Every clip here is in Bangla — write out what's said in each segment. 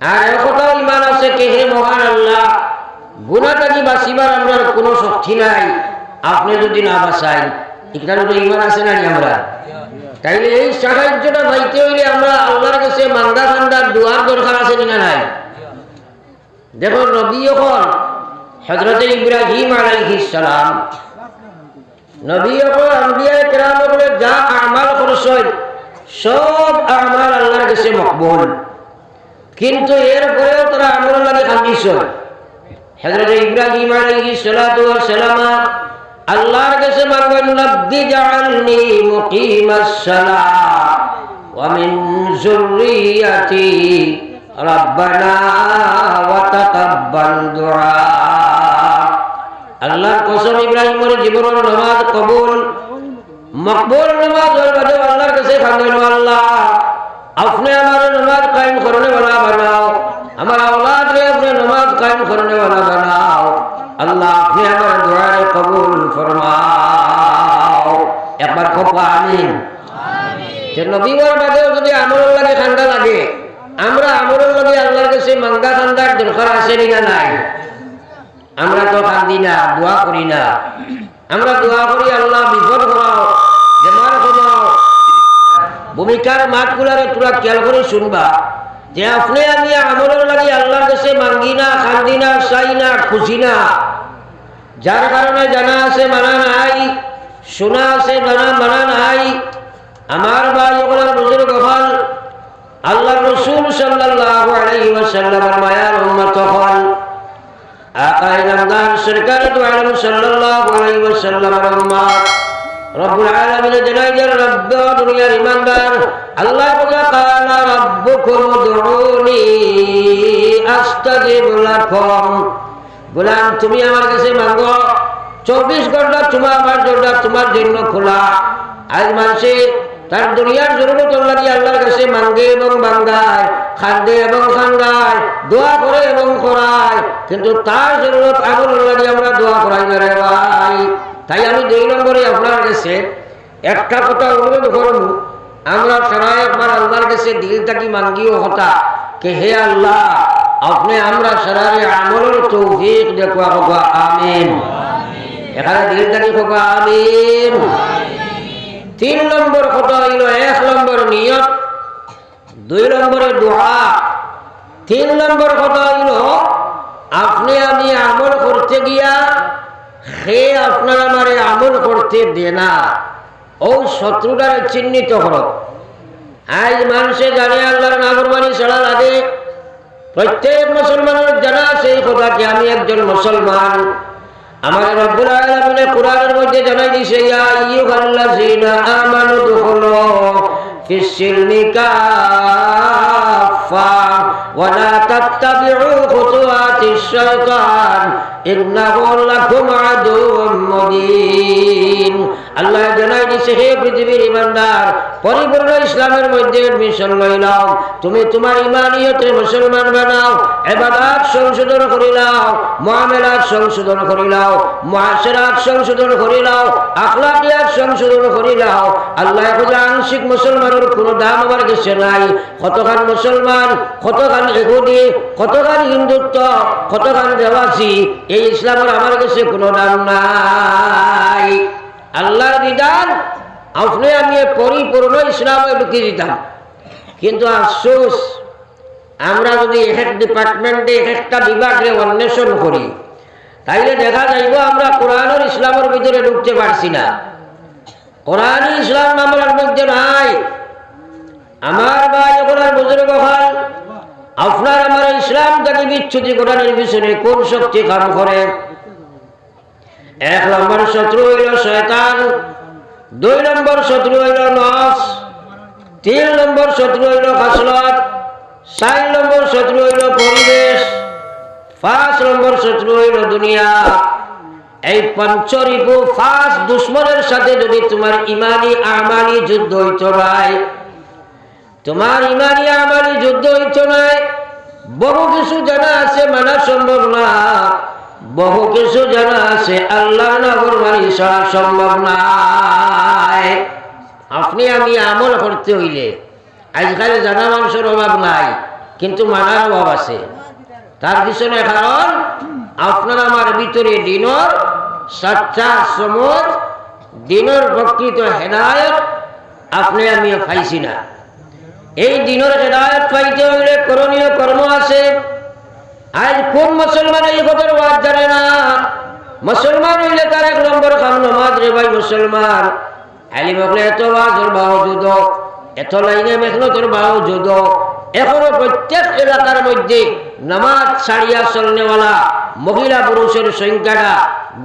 আর একথাও ইমান আছে কে হে মহান আল্লাহ, গুনাহ থেকে বাঁচিবার আমরা কোনো শক্তি নাই, আপনি যদি না বাঁচাই। এখানে তো ইমান আছে না আমরা? তাইলে এই সাহায্যটা পাইতে হইলে আমরা আল্লাহর কাছে মান্দা ঠান্ডার দোয়ার দরকার আছে কিনা নাই? দেখো নবী যখন হযরত ইব্রাহিম আলাইহিস সালাম, নবী যখন আম্বিয়া কেরাম বলে যা আমাল করছেন সব আমাল আল্লাহর কাছে মকবুল, কিন্তু এরপরেও তারা আমল লাগে কান্দিছে। হযরত ইব্রাহিম আলাইহিস সালাতু ওয়াস সালাম আল্লাহর কাছে মাঙ্গেন রব্বি জাআলনি মুকিমাস সালাহ ওয়া মিন যুররিয়াতি রব্বানা ওয়া তাকাব্বাল দুআ। আল্লাহর কসম ইব্রাহিমের জীবনের নামাজ কবুল মকবুল নামাজ হলে আল্লাহর কাছে মাঙ্গেন আল্লাহ আপনি আমার নামাজ কায়েম করনে वाला বানাও, আমার औलाद রে আপনি নামাজ কায়েম করনে वाला বানাও, আল্লাহ আপনি আমার দোয়া কবুল ফরমাও। একবার খুব আমিন। যে নবীর বাদেও যদি আমল লাগে ঠান্ডা লাগে, আমরা আমল লাগে আল্লাহর কাছে মাঙ্গা ঠান্ডার দরকার আছে না নাই? আমরা তো কান্দি না, দোয়া করি না। আমরা দোয়া করি আল্লাহ বিপদ করাও, বেমার কমাও। ভূমিকার মাঠগুলারে তোরা খেয়াল করে শুনবা যে আপনি আমি আমলের লাগে আল্লাহর কাছে মাঙ্গি না, কান্দি না, চাই না, খুশি না। যার কারণে জানা আছে মানা নাই, শোনা আছে মানা নাই। আমার ভাই ওগুলার বুজুর্গ হল, আল্লাহর রাসূল সাল্লাল্লাহু আলাইহি ওয়াসাল্লামের মায়ার উম্মত হল, আকা ইলামদান সরকার দু আলম সাল্লাল্লাহু আলাইহি ওয়াসাল্লামের উম্মত। রব্বুল আলামিন জানাইলেন রব্ব দুনিয়ার ইমানদার আল্লাহ বলে কালা রাব্বুকুম উদউনি আস্তাজিব লাকুম। গোলাম তুমি আমার কাছে মাঙ্গো, 24 ঘন্টা তোমার জন্য খোলা। আজ মানুষে তার দুনিয়ার জরুরত লাগে আল্লাহর কাছে মাঙ্গে এবং মাঙ্গায়, খান্দে এবং খান্দায়, দোয়া করে এবং করায়, কিন্তু তার জরুরত আমল লাগে আমরা দোয়া করাই না রে ভাই। তাই আমি 2 নম্বরে আপনার কাছে একটা কথা অনুরোধ করব, আমরা সবাই একবার আল্লাহর কাছে দিল থাকি মাঙ্গিও হতা কে হে আল্লাহ আপনি আমরা সরারে আমলের তৌফিক দেখো। আমিন। এখানে দিল থাকি হোক আমিন। 3 নম্বর কথা হইল 1 নম্বর নিয়ত, 2 নম্বরে দোয়া, 3 নম্বর কথা হইল আপনি আমি আমল করতে গিয়া হে আপনার আমারে আমল করতে দে না, ও শত্রুটারে চিহ্নিত করো। আজ মানুষে জানে আল্লাহর নাফরমানি ছাড়া লাগে, প্রত্যেক মুসলমানের জানা সেই কথা কি আমি একজন মুসলমান। আমার রব্বুল আলামিন কোরআনের মধ্যে জানাই দিয়েছে ইয়া আইয়ুহাল্লাযীনা আমানু দুখুলু ফিস সিলমি কাফা ওয়া লা তাত্তাবিউ খুতুওয়াতিশ শাইতান ইন্নাহু লাকুম আদুউম মুবিন। আল্লাহ জানাই দিয়েছে হে পৃথিবীর ইমানদার, পরিপূর্ণ ইসলামের মধ্যে এডমিশন লইলাও, তুমি তোমার ইমানিয়তে মুসলমান বানাও, ইবাদত সংশোধন করিলাও, মুআমালাত সংশোধন করিলাও, মুআশারাত সংশোধন করিলাও, আখলাকিয়াত সংশোধন করিলাও। আল্লাহ কইছে আংশিক মুসলমানের কোনো দাম আমার কাছে নাই। কতখান মুসলমান, কতখান ইহুদি, কতখান হিন্দুত্ব, কতখান দেওয়াসি, এই ইসলামের আমার কাছে কোনো দাম নাই। আল্লাহর বিধান আপনি আমি পরিপূর্ণ ইসলামে ঢুকিয়ে দিতাম, কিন্তু আফসোস আমরা যদি এক ডিপার্টমেন্টে একটা বিভাগে অন্বেষণ করি তাইলে দেখা যাইব আমরা কোরআনের ইসলামের ভিতরে ঢুকতে পারছি না। কোরআন ইসলাম আমার মধ্যে নাই। আমার ভাই ওনার বুজুর্গ হল, আপনার আমার ইসলাম থেকে বিচ্ছুতি কোরআনের পিছনে কোন শক্তি কাম করে? 1 নম্বর শত্রু হইল শয়তান, 2 নম্বর শত্রু হইল নফস, 3 নম্বর শত্রু হইল খাসলত, 4 নম্বর শত্রু হইল পরিবেশ, 5 নম্বর শত্রু হইল দুনিয়া। এই পঞ্চরিপু 5 দুশ্মনের সাথে যদি তোমার ইমানি আমালি যুদ্ধ হইত নাই, তোমার ইমানি আমালি যুদ্ধ হইত নাই, বহু কিছু জানা আছে মানা সম্ভব না, বহু কিছু জানা আছে আল্লাহ নাফরমানি ছাড়া সম্ভব নাই। আপনি আমি আমল করতে হইলে আজকাল জানা মানুষের অভাব নাই, কিন্তু মানার অভাব আছে। তার পিছনে কারণ আপনার আমার ভিতরে দিনের সচ্চা সমর, দিনের প্রকৃত হেদায়ত আপনি আমিও পাইছি না। এই দিনের হেদায়ত পাইতে হইলে করণীয় কর্ম আছে। আজ কোন মুসলমান এই কথার ওয়াজ জানে না? মুসলমান হইলে তার 1 নম্বর কাম নামাজ রে ভাই মুসলমান। আলিম হলে এত ওয়াজের বাওজুদ, এত লাইনে মেহনতের বাওজুদ এখনো প্রত্যেক এলাকার মধ্যে নামাজ ছাড়িয়া চলনেওয়ালা মহিলা পুরুষের সংখ্যাটা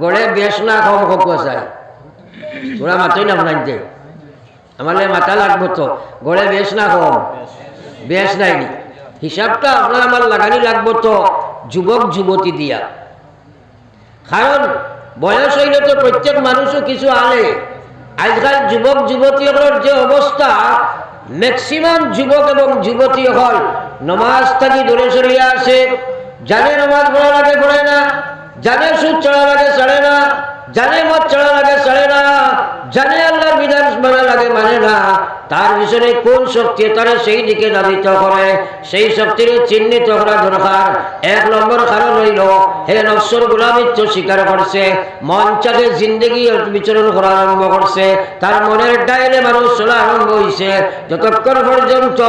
গড়ে বেশ না কম হোক চাই। ওরা মাথায় না বানাইতে আমার মাথা লাগবো তো, গড়ে বেশ না কম, বেশ নাইনি। হিসাবটা আপনার আমার লাগানি লাগবো তো যুবক যুবতী দিয়া। কারণ বয়স হইলে তো প্রত্যেক মানুষও কিছু আলে। আজকাল যুবক যুবতীদের যে অবস্থা, ম্যাক্সিমাম যুবক এবং যুবতী হল নমাজ থাকি দূরে সরিয়ে আসে। জানে নমাজ পড়া লাগে পড়ে না, জানে সুদ চড়া লাগে চড়ে না, জানে মদ চড়া লাগে চড়ে না, জানে আল্লাহর বিধান মানা লাগে মানে না। তার পিছনে কোন শক্তি তারা সেই দিকে দাবিত করে, সেই শক্তির চিহ্নিত করা দরকার। 1 নম্বর কারণ হইল হে নফসের গোলামিত্ব স্বীকার করছে, মন চাকে জিন্দগি বিচরণ করা আরম্ভ করছে, তার মনের ডাইলে মানুষ চলা আরম্ভ হয়েছে। যতক্ষণ পর্যন্ত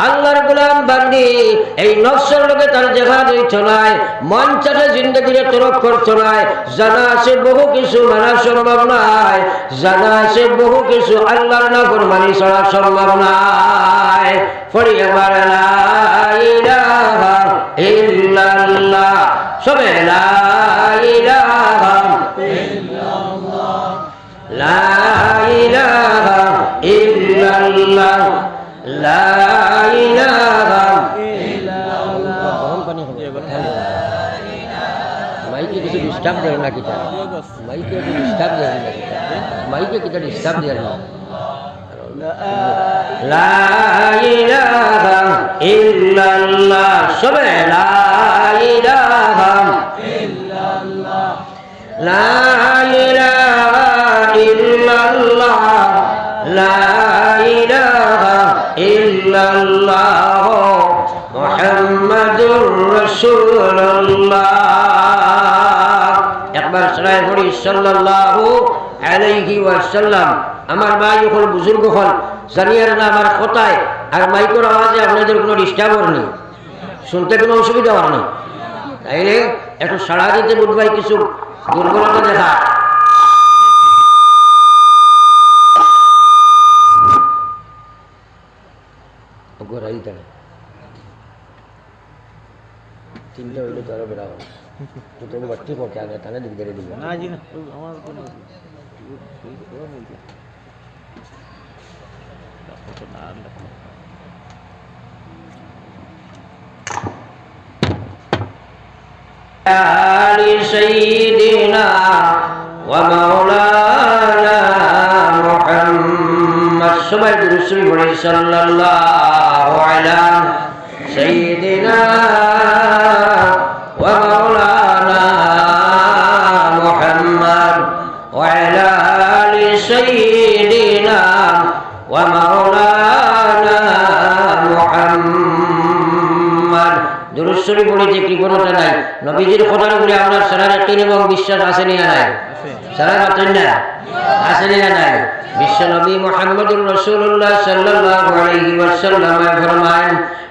আল্লাহর গোলাম বান্দি এই নফসের লোকে তার দেখা দিত নাই, মন চাকে জিন্দগিরে তরক করত নাই, জানা আছে বহু কিছু মানা সম্ভব নাই, জানা আছে বহু কিছু আল্লাহর নাফরমানি ছাড়া সম্ভব নাই। পড়ি আমার লা ইলাহা ইল্লাল্লাহ, সবে লা ইলাহা ইল্লাল্লাহ, লা ইলাহা ইল্লাল্লাহ, লা ইলাহা ইল্লাল্লাহ। মাইকে কিছু ডিস্টার্ব দেয় না কিটা, মাইকে একটু ডিস্টার্ব দেয় না কিটা, মাইকে কিটা ডিস্টার্ব দেয় না। লা ইলাহা ইল্লাল্লাহ, সবে লা ইলাহা ইল্লাল্লাহ, লা ইলাহা ইল্লাল্লাহ, লা ইলাহা ইল্লাল্লাহ, মুহাম্মাদুর রাসূলুল্লাহ। একবার সরাই পড়ি সাল্লাল্লাহু আলাইহি ওয়াসাল্লাম। আমার ভাই হল বুজুর্গ হল জানিয়ার না আমার কথায় আর মাইকের আওয়াজে আপনাদের কোনো ডিস্টার্ব নেই, শুনতে কোনো অসুবিধা হয় না। তাইলে একটু সাড়া দিতে বুধ ভাই কিছু দুর্বলতা দেখা। চিন্তা হইলে তো আরো বেড়াবো তো ভর্তি করতে আগে তাহলে দিক ধরে দিব না। জি না, আমার কোনো سيدنا ومولانا محمد সবাই দুরূদ পড়ি সাল্লাল্লাহু আলা سيدنا ومولانا محمد وعلى آل سيدنا ومولانا محمد। দুরূদ শরীফ পড়িতে কৃপণতা নাই। নবীজির কথার উপরে আপনার সারা ইয়াকিন এবং বিশ্বাস আছে না নাই? সারা মাত্র না আছে না নাই? বিশ্ব নবী মুহাম্মদুর রাসূলুল্লাহ সাল্লাল্লাহু আলাইহি ওয়াসাল্লাম ফরমান,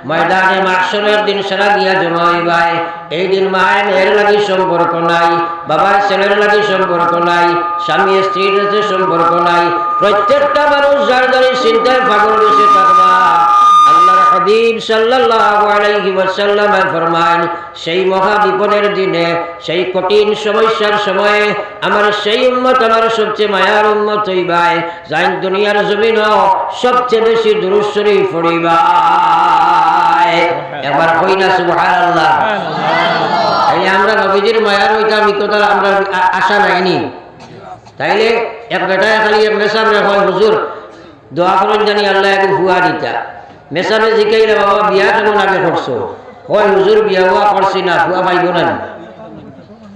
ময়দানে মাহশরের দিন সারা গিয়া জমা হইবাই। এই দিন মায়ের মেয়ের লাগি সম্পর্ক নাই, বাবার ছেলের লাগি সম্পর্ক নাই, স্বামী স্ত্রীর সাথে সম্পর্ক নাই। প্রত্যেকটা মানুষ যার যার চিন্তায় পাগল বসে থাকবা। আল্লাহর হাবিব সাল্লাল্লাহু আলাইহি ওয়াসাল্লাম ফরমান, সেই মহা বিপদের দিনে, সেই কঠিন সমস্যার সময়ে আমার সেই উম্মত আমার সবচেয়ে মায়ার উম্মত হইবাই, যাই দুনিয়ার জমিনও সবচেয়ে বেশি দুরূদ শরীফ পড়িবা। এবার কই না সুবহানাল্লাহ। এই আমরা নবীজির মায়ার হইতাম এই কথা আমরা আশা নাইনি। তাইলে এক বেটায় খালি এক মেসাবরে হয়, হুজুর দোয়া করেন জানি আল্লাহ একটু হুয়া দিতা। মেসাবে জিকাইলে বাবা বিয়া কেমন আগে করছো? হয় হুজুর বিয়া হুয়া করছি না, হুয়া পাইব না।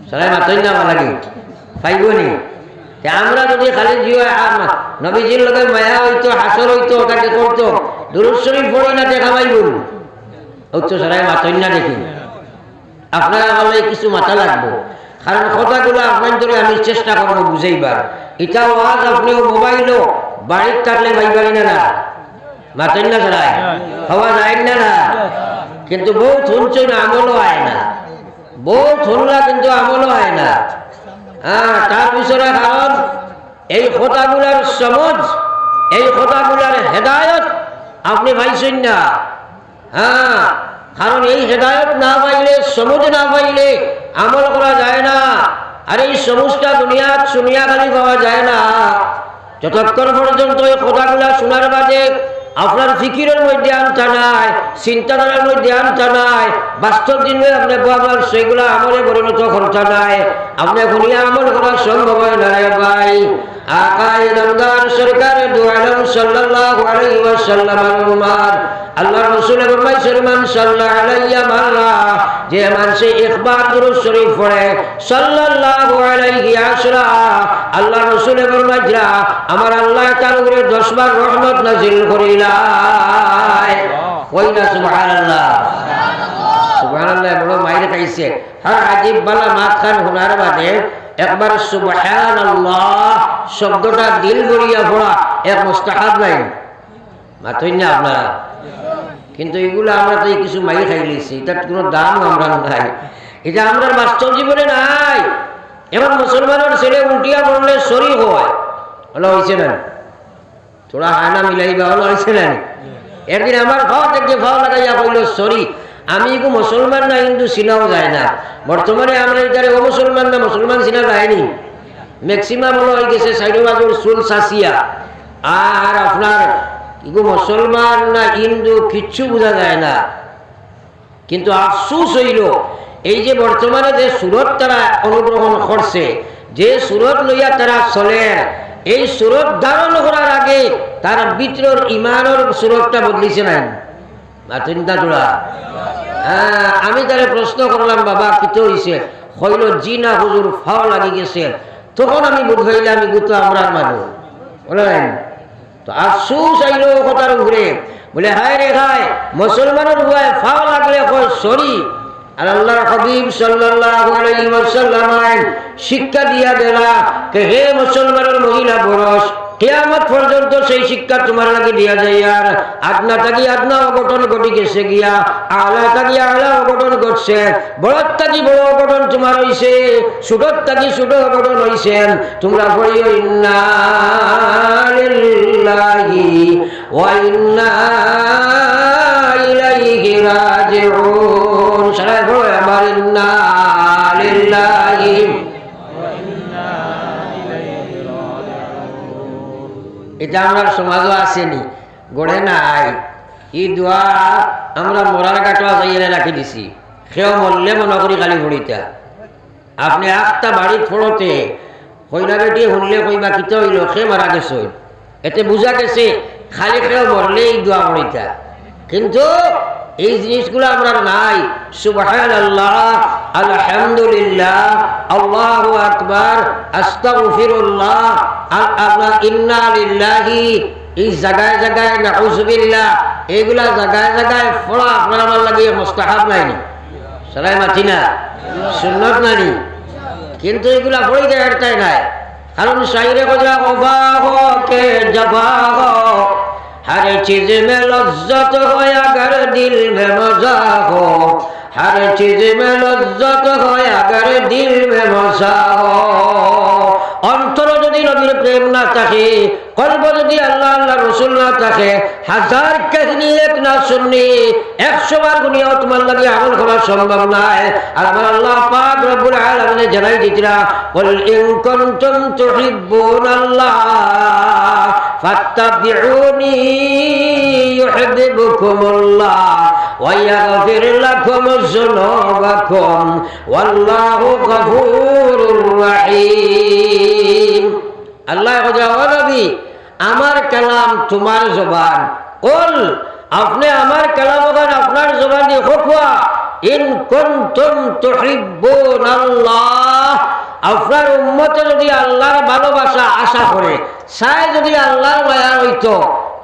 সবাই মাতই না লাগে পাইব নি? আমরা যদি খালি জিয়া নবীজির লগে মায়া হইতো, হাসর হইতো, তাকে করতো, দুরূদ শরীফ পড়ি না দেখা পাইব। হচ্ছে সরাই মাতই না দেখি আপনারা বলে কিছু মাথা লাগবো কারণ কথাগুলো আপনার ধরে আমি চেষ্টা করবো বুঝাইবার এটা ওয়াজ আপনিও মোবাইলও বাড়ির থাকলে ভাইবারি না মাতই না সরাই হওয়া যায় না কিন্তু বউ শুনছ না আমলও হয় না বউ শুনলা কিন্তু আমলও হয় না হ্যাঁ তার পিছনে কারণ এই কথাগুলার সমঝ এই কথাগুলার হেদায়ত আপনি পাইছেন না হ্যাঁ কারণ এই হেদায়ত না পাইলে সমঝ না পাইলে আমল করা যায় না আর এই সমুজটা দুনিয়াত শুনিয়া খালি পাওয়া যায় না যতক্ষণ পর্যন্ত এই কথাগুলা শোনার বাদে আপনার ফিকিরের মধ্যে আনতে নাই চিন্তাধারার মধ্যে আনতে নাই বাস্তব দিনে আপনি আপনার সেগুলা আমলে পরিণত করতে নাই আপনি শুনিয়া আমল করা সম্ভব হয় না রে ভাই আকায়ে নামদার সরকার দু আলম সাল্লাল্লাহু আলাইহি ওয়াসাল্লামের উম্মত আল্লাহর রাসূল ফরমাইছেন মান সাল্লাল্লাহু আলাইহি মাররা যে মানুষে একবার দুরূদ শরীফ পড়ে সাল্লাল্লাহু আলাইহি আশরা আল্লাহর রাসূল ফরমাইছেন আমার আল্লাহ তার উপরে 10 বার রহমত নাযিল করিলায় ওই না সুবহানাল্লাহ সুবহানাল্লাহ বড় মাইরে খাইছে হর আজীব বালা মাত খান হুনার বাদে একবার সুবহানাল্লাহ শব্দটা দিল ভরিয়া পড়া এক মুস্তাহাব নাই মাতই না আপনারা কিন্তু এগুলো আমরা তো কিছু মাইর খাই লিছি এটার কোনো দাম আমরা নাই এটা আমরা বাস্তব জীবনে নাই এবার মুসলমানের ছেলে উল্টিয়া পড়লে সরি হয় হলো হয়েছে না থোড়া হানা মিলাইবা হলো হয়েছে না একদিন আমার খাওয়া থেকে খাওয়া লাগাইয়া কইল সরি আমি এগো মুসলমান না হিন্দু চিনাও যায় না বর্তমানে আমরা এটারে ও মুসলমান না মুসলমান চিনা যায়নি ম্যাক্সিমাম হলো হয়ে গেছে সাইডবাজুর চুল চাচিয়া আর আপনার এগো মুসলমান না হিন্দু কিচ্ছু বোঝা যায় না কিন্তু আফসোস হইল এই যে বর্তমানে যে সুরত তারা অনুগ্রহণ করছে যে সুরত লইয়া তারা চলে এই সুরত ধারণ করার আগে তার ভিতরের ইমানের সুরতটা বদলিছে না চিন্তা তোলা হ্যাঁ আমি তারে প্রশ্ন করলাম বাবা কিতো হইছে হইল জি না হুজুর ফাও লাগি গেছে তখন আমি বুঝাইলাম আমি গুতো আমরার মানুষ বলেন তো আফসোস আইলো কথার ঘুরে বলে হায় রে হায় মুসলমানের ভয় ফাও লাগলে কয় সরি আর আল্লাহর হাবিব সাল্লাল্লাহু আলাইহি ওয়াসাল্লাম শিক্ষা দিয়া দেলা কে হে মুসলমানের মহিলা পুরুষ কিয়ামত পর্যন্ত সেই শিক্ষা তোমার লাগে দিয়া যায় আর আদনা থাকি আদনা অঘটন ঘটি গেছে গিয়া আলা থাকি আলা অঘটন ঘটছে বড় থাকি বড় অঘটন তোমার হইছে ছোট থাকি ছোট অঘটন হইছে তোমরা পড়িও ইন্না লিল্লাহি ওয়া ইন্না ইলাইহি রাজিউন সারা পড়ো আমার ইন্না লিল্লাহি এটা আমার সমাজও আসেনি গড়ে নাই এই দোয়া আমরা মরার কাটা যাইয়ে রাখি দিছি সেও মরলে মনে করি খালি ভরিতা আপনি আটটা বাড়ির ফোড়তে কইনা বেটি শুনলে কইবা কিতে হইল সে মারা গেছে এতে বুঝা গেছে খালি সেও মরলে এই দোয়া ভরিতা কিন্তু এই জিনিসগুলো আমরা নাই সুবহানাল্লাহ আলহামদুলিল্লাহ আল্লাহু আকবার আস্তাগফিরুল্লাহ ইন্না লিল্লাহি এই জায়গায় জায়গায় নাউযুবিল্লাহ এগুলা জায়গায় জায়গায় পড়া আপনার আমার লাগে মুস্তাহাব নাই সরাই মাথি না সুন্নত নাই কিন্তু এগুলা পড়ে যায় এটাই নাই কারণ শাইরে কজা ওফা হো কে জফা হো हर चीज में लज्जत हो अगर दिल में मजा हो हर चीज में लज्जत हो अगर दिल में मजा हो অন্তর যদি নবীর প্রেম না থাকে কলব যদি আল্লাহ আল্লাহ রাসূল না থাকে হাজার কাহিনী এক না শুননি 100 বার গুনিয়া তোমার লাগি আমল করা সম্ভব নয় আর আমার আল্লাহ পাক রব্বুল আলামিন জানাই দিতরা কুল ইন কুনতুম তুহিব্বুনাল্লাহ ফাত্তাবিউনি ইউহিব্বুকুমুল্লাহ ওয়া ইয়াগফির লাকুম যুনুবাকুম ওয়াল্লাহু গফুরুর রহিম আল্লাহ নবী আমার কালাম তোমার জবান বল আপনি আমার কালাম আপনার জবান দিয়ে হোক ইন কুনতুম তুহিব্বুনাল্লাহ আপনার উম্মতে যদি আল্লাহর ভালোবাসা আশা করে চাই যদি আল্লাহর মায়া হইতো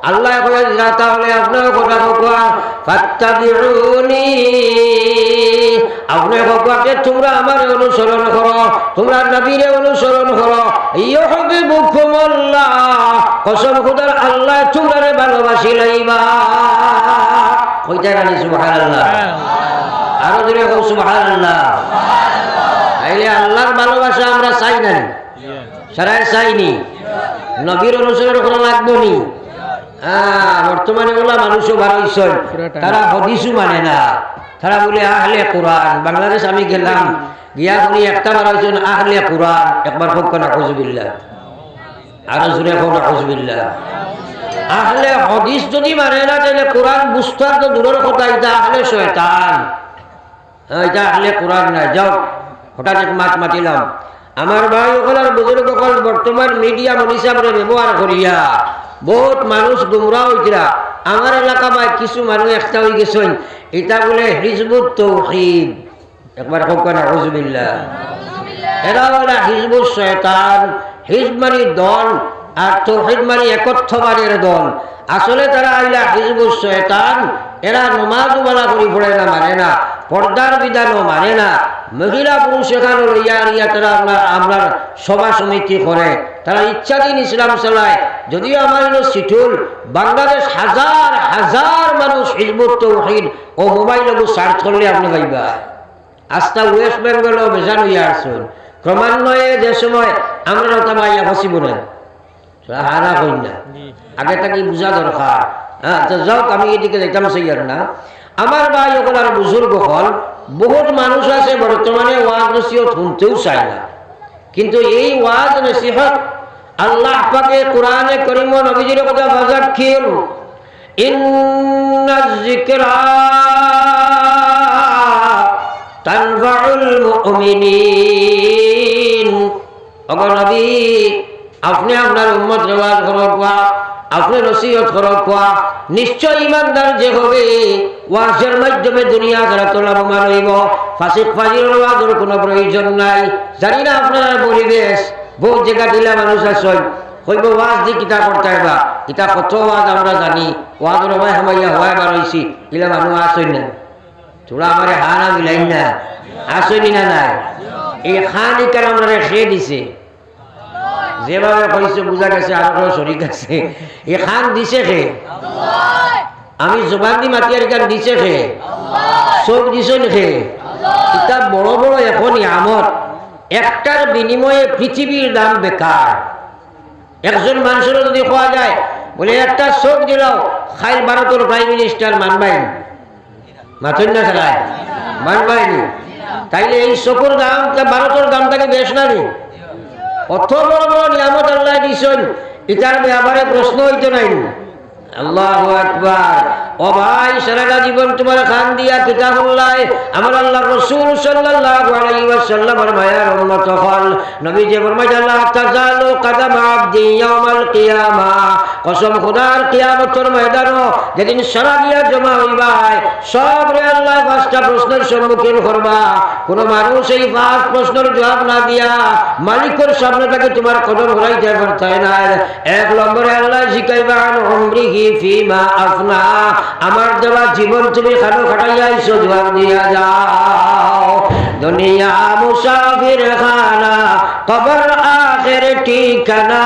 আল্লাহ কইয়া তাহলে আপনার কথা কোয়া ফাত্তাবিউনি আপনি কোয়াকে তোমরা আমার অনুসরণ করো তোমরা নবীর অনুসরণ করো ইউহিব্বুকুমুল্লাহ কসম খোদার আল্লাহ তোমরা ভালোবাসি লইবা কইতা রানি সুবহানাল্লাহ আরো জোরে কও সুবহানাল্লাহ আইলে আল্লাহর ভালোবাসা আমরা চাই না সারাই চাইনি নবীর অনুসরণ করা লাগবো নি বর্তমানে বলা মানুষও বাড়াইছে তারা হদিসও মানে না তারা বলে আহলে কোরআন বাংলাদেশ আমি গেলাম গিয়া শুনি একটা বাড়াইছেন আহলে কোরআন একবার হোক না হুজুবিল্লাহ আরো জোরে হোক না হুজুবিল্লাহ আহলে হদিস যদি মানে না তাহলে কোরআন বুঝতে তো দূরের কথা এটা আহলে শয়তান এটা আহলে কোরআন না যাও হঠাৎ এক মাত মাতিলাম আমার ভাই ওখানে বুজুর্গ সকল বর্তমান মিডিয়া মনীষাবরে ব্যবহার করিয়া বহুত মানুষ গুমরা হইতিরা আমার এলাকা বা কিছু মানুষ একটা হয়ে গেছেন এটা বলে হিজবুত তৌহিদ একবার হোক না হুজুবিল্লাহ এরা বলে হিজবুত শয়তান হিজব মানে দল আর তৌহিদ মানে একত্ববাদের দল আসলে তারা আইলা হিজবুত শয়তান এরা নমাজও বলা করি পড়ে না মানে না পর্দার বিধানও মানে না মহিলা পুরুষ এখানে লইয়া তারা আপনার সভা সমিতি করে তারা ইচ্ছাধীন ইসলাম চালায় যদিও আমার সিটুল বাংলাদেশ হাজার হাজার মানুষ হিজবুত তৌহিদ ও মোবাইলও সার্চ করলে আপনি পাইবা আস্তা ওয়েস্ট বেঙ্গলও বেজান হইয়া আসুন ক্রমান্বয়ে যে সময় আমরা ওটা মাইয়া ফসিব না হারা হই না আগে তাকে বোঝা দরকার হ্যাঁ তো যাওক আমি এদিকে যেতাম সেইয়ার না আমার ভাই ওখানে আর বুজুর্গ হল বহুত মানুষ আছে বর্তমানে ওয়াজ নসিহত শুনতেও চায় না কিন্তু এই ওয়াজ নসিহত আল্লাহ পাকে কোরআনে করিম নবীজির কথা ফাযাক্কির ইন্নায যিকরা তানফাউল মুমিনিন ওগো নবী আপনি আপনার উম্মত ওয়াজ করবা আপনি নসিহত করবা নিশ্চয় ইমানদার যে হবে ওয়াজের মাধ্যমে দুনিয়া আখিরাত লাভবান হইব ফাসিক ফাজির ওয়াজের কোনো প্রয়োজন নাই জানি না আপনার পরিবেশ বহুত জায়গা দিলা মানুষ আছে কইব ওয়াজ দি কিতা করতে হইবা কিতা কত ওয়াজ আমরা জানি ওয়াজের ভাই হামাইয়া হয় বার হইছি ইলা মানুষ আসই না তোরা আমারে হানা মিলাই না আসই না নাই এই খানি কার আমরা রেখে দিছে যেভাবে কইছে বুঝা গেছে আরো শরীর আছে এ খান দিছে খে আমি জবান দি মাতিয়ার গান দিছে খে সব দিছে খে এটা বড় বড় এখন আমত একটার বিনিময়ে পৃথিবীর দাম বেকার একজন মানুষের যদি খোয়া যায় বলে একটা চোখ দিলাও খাই ভারতের প্রাইম মিনিস্টার মানবাই মাথুন না খেলায় মানবাইনি তাইলে এই চকুর দাম ভারতের দামটাকে বেশ না রে অত বড় বড় নিয়ামত আল্লাহ দিছেন এটার ব্যাপারে প্রশ্ন হইতে নাই আল্লাহু আকবার ও ভাই সারাটা জীবন তোমার খান দিয়া কিতাব আল্লাহ আমার আল্লাহ রাসূল সাল্লাল্লাহু আলাইহি ওয়াসাল্লামের মায়ার উম্মত হল নবী যে ফরমায় আল্লাহ তাজালু কদম আবদি ইয়াউমাল কিয়ামা কসম খোদার কিয়ামতের ময়দানে যেদিন সারা দিয়া জমা হইবা সব রে আল্লাহ পাঁচটা প্রশ্নের সম্মুখীন করবা কোন মানুষ এই পাঁচ প্রশ্নের জবাব না দিয়া মালিকের সামনে থেকে তোমার কদম ঘুরাইতে পারতে না এক নম্বরে আল্লাহ জিকাইবা আন উমরিহি ফিমা আফনা আমার দেওয়া জীবন তুমি খানো খাটাইয়া আইছো জবাব দিয়া যাও দুনিয়া মুসাফির খানা কবর আখির ঠিকানা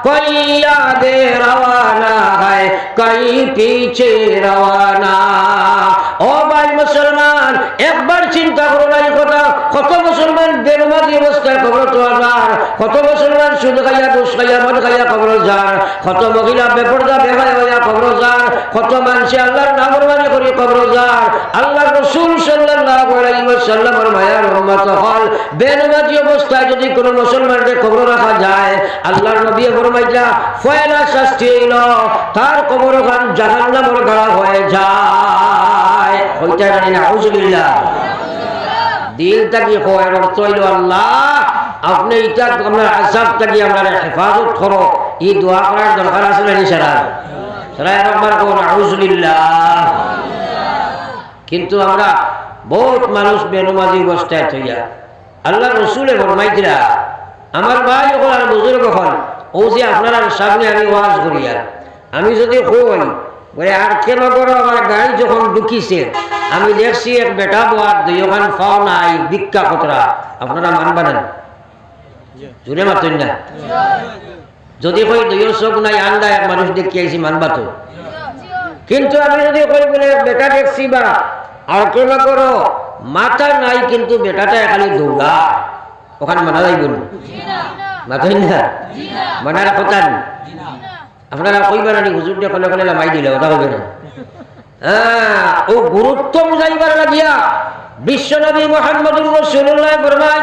কোই আগে রওয়ানা হয় কোই পিছে রওয়ানা ও ভাই মুসলমান একবার চিন্তা করো না এই কথা কত মুসলমান বেনমাজি অবস্থায় কবর তোলার কত মুসলমান সুদ খাইয়া ঘুষ খাইয়া মদ খাইয়া কবর যার কত মহিলা বেপরদা বেহায়া হইয়া কবর যার কত মানুষ আল্লাহর নাফরমানি করে কবর যার আল্লাহ রাসূল সাল্লাল্লাহু আলাইহি ওয়াসাল্লামের মায়ার উম্মত হল বেনমাজি অবস্থায় যদি কোনো মুসলমানকে কবর রাখা যায় আল্লাহর নবী ফরমাইয়া ফয়লা শাস্তি হইল তার কবর খান জাহান্নামের গাড়া হয়ে যায় হইতে জানি না আউযুবিল্লাহ দিলটাকে হয় অর্থ হইল আল্লাহ আপনি এটা আপনার আযাবটাকে আমরা হেফাজত করো এই দোয়া করার দরকার আছে না সারা সারা একবার কোন আউযুবিল্লাহ কিন্তু আমরা বহুত মানুষ বেনমাজি অবস্থায় থইয়া আল্লাহ রাসূল ফরমাইছিলেন আমার ভাই হল আর বুজুর্গ হল ও যে আপনার সামনে আমি ওয়াজ করি আর আমি যদি কই বলে আর কেন করো আমার গাড়ি যখন ঢুকিছে আমি দেখছি এক বেটা বোয়ার দুই ওখান পাও নাই ভিক্ষা কতরা আপনারা মানবেন জুড়ে মাতুন না যদি কই দুই চোখ নাই আন্দা এক মানুষ দেখি আইছি মানবা তো কিন্তু আমি যদি কই বলে বেটা দেখছি বা আর কেন করো মাথা নাই কিন্তু বেটাটা খালি দৌড়া ওখানে মানা যাইব না মাতুন না মানার কথা আপনারা কইবার নি হুজুর দিয়ে কলে কলে লামাই দিলে ওটা হবে না ও গুরুত্ব বুঝাইবার লাগিয়া বিশ্বনবী মুহাম্মদুর রাসূলুল্লাহ ফরমান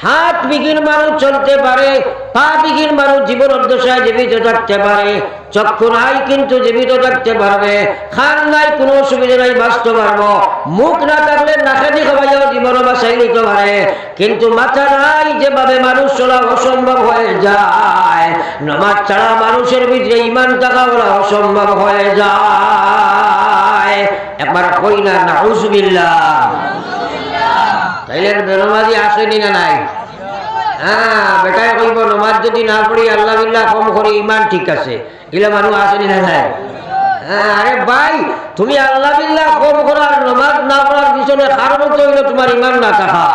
হাত বিঘিন মানুষ চলতে পারে পা বিঘিন মানুষ জীবন অধ্যবসায় জীবিত থাকতে পারে চক্ষু নাই কিন্তু জীবিত থাকতে পারবে খান নাই কোনো অসুবিধা নাই বাঁচতে পারবো মুখ না থাকলে নাকাদি খাওয়াইও জীবন বাঁচাই নিতে পারে কিন্তু মাথা নাই যেভাবে মানুষ চলা অসম্ভব হয়ে যায় নামাজ ছাড়া মানুষের ভিতরে ঈমান থাকা বলা অসম্ভব হয়ে যায় একবার কই না নাউযুবিল্লাহ তাইলে বেনামাজি আসেনি না নাই বেটায় কইব নমাজ যদি না পড়ি আল্লাহ বিল্লাহ কম করি ইমান ঠিক আছে এগুলা মানুষ আসেনি না নাই আরে ভাই তুমি আল্লাহ বিল্লাহ কম করার নমাজ না পড়ার পিছনে কারণ তো হইল তোমার ইমান না থাকা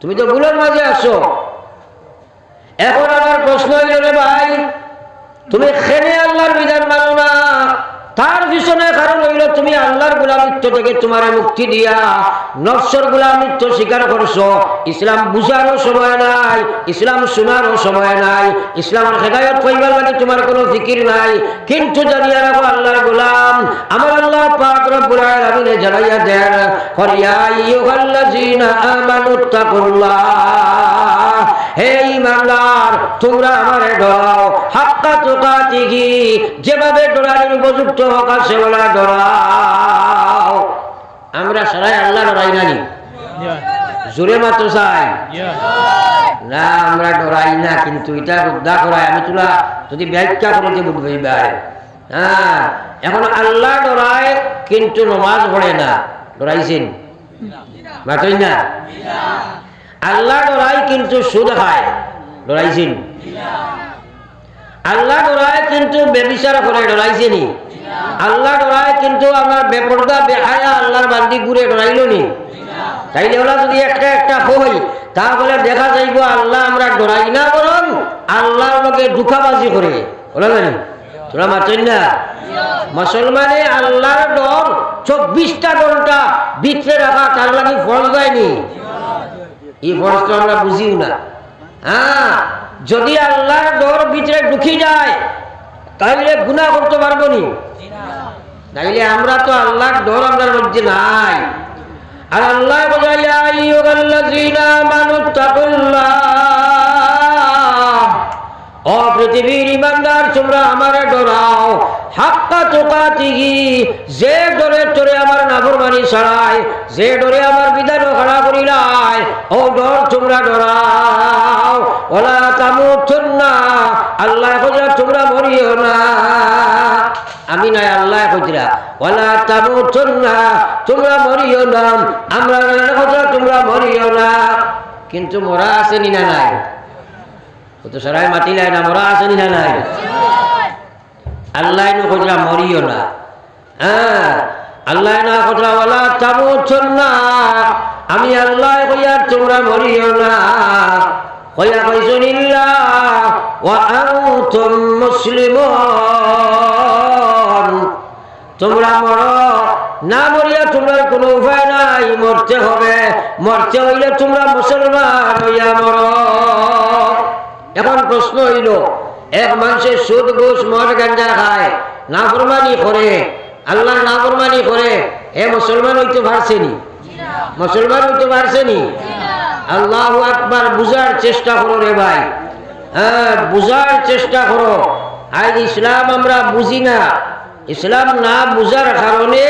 তুমি তো ভুলের মাঝে আসো এখন আমার প্রশ্ন হইল রে ভাই তুমি খেনে আল্লাহর বিধান মানো না তার পিছনে কারণ হইল তুমি আল্লাহর গোলামিত্ব থেকে তোমার মুক্তি দিয়া নফসের গোলামিত্ব স্বীকার করছো ইসলাম বুঝারও সময় নাই ইসলাম শোনারও সময় নাই ইসলামের হেদায়েত কইবার লাগে তোমার কোনো ফিকির নাই কিন্তু জানিয়া রাখো আল্লাহর গোলাম আমার আল্লাহ পাক রব্বুল আলামিন জানাইয়া দেন করিয়া আইয়ুহাল্লাযিনা আমানুত্তাকুল্লাহ হে ঈমানদার তোমরা আমারে ডরাও হাক্কা তুকাতিহি যেভাবে ডরানোর উপযুক্ত হোক সেভাবে ডরাও আমরা সবাই আল্লাহ ডরাই নানি জোরে মাত্র চাই না আমরা ডরাই না কিন্তু এটা উদ্ধার করায় আমি তোলা যদি ব্যাখ্যা করতে বুঝবই ভাই এখন আল্লাহ ডরায় কিন্তু নমাজ পড়ে না ডরাইছেন মাত্রই না আল্লাহ ডরায় কিন্তু সুদ খায় ডরাইছেন আল্লাহ ডরায় কিন্তু বেবিচার করে ডরাইছেনি আল্লাহ ডরায় কিন্তু আমার বেপরদা বেহায়া আল্লাহর বান্দি ঘুরে ডরাইল নি তাইলে ওরা যদি একটা একটা হই তাহলে দেখা যাইব আল্লাহ আমরা ডরাই না বরং আল্লাহর লগে ধোঁকাবাজি করে ওরা জানি তোরা মাতেন না মুসলমানে আল্লাহর ডর 24টা ঘন্টা ভিতরে রাখা তার লাগে ফরজ দেয়নি এই ফরজ তো আমরা বুঝিও না যদি আল্লাহর ডর ভিতরে ঢুকি যায় তাহলে গুনাহ করতে পারবো নি তাইলে আমরা তো আল্লাহর ডর আমাদের মধ্যে নাই আর আল্লাহ বলে ইয়া আইয়ুহাল্লাযীনা আমানুত্তাকুল্লাহ ও পৃথিবীর ঈমানদার তোমরা আমারে ডরাও হাক্কা তুকাতিহি যে ডরে তোরে আমার নাফরমানি ছাড়াই যে ডরে আমার বিধান খাড়া করিলাই ও ডর তোমরা ডরাও ওয়ালা তামুতুন্না আল্লাহ কইরা তোমরা মরিও না আমি নাই আল্লাহ কইরা ওয়ালা তামুতুন্না তোমরা মরিও না আমরা কথা তোমরা মরিও না কিন্তু মরা আছে নি না নাই তো সরাই মাতিলাই না মরা আছে নি না নাই আল্লাহ নো কইরা মরিও না আল্লাহ না কইরা ওয়ালা তামুতুন্না আমি আল্লাহ কইয়া তোমরা মরিও না কইয়া কইছুনিল্লাহ ওয়া আনতুম মুসলিমুন তোমরা মরো না মরিয়া তোমার কোনো উপায় নাই মরতে হবে মরতে হইলে তোমরা মুসলমান হইয়া মরো এখন প্রশ্ন হইল এক মানুষের সুদ ঘুষ মদ গাঞ্জা খায় নাফরমানি করে আল্লাহর নাফরমানি করে এ মুসলমান হইতে পারছেনি মুসলমান হইতে পারছেনি আল্লাহু আকবার বুঝার চেষ্টা করো রে ভাই বুঝার চেষ্টা করো আজ ইসলাম আমরা বুঝি না ইসলাম না বুঝার কারণে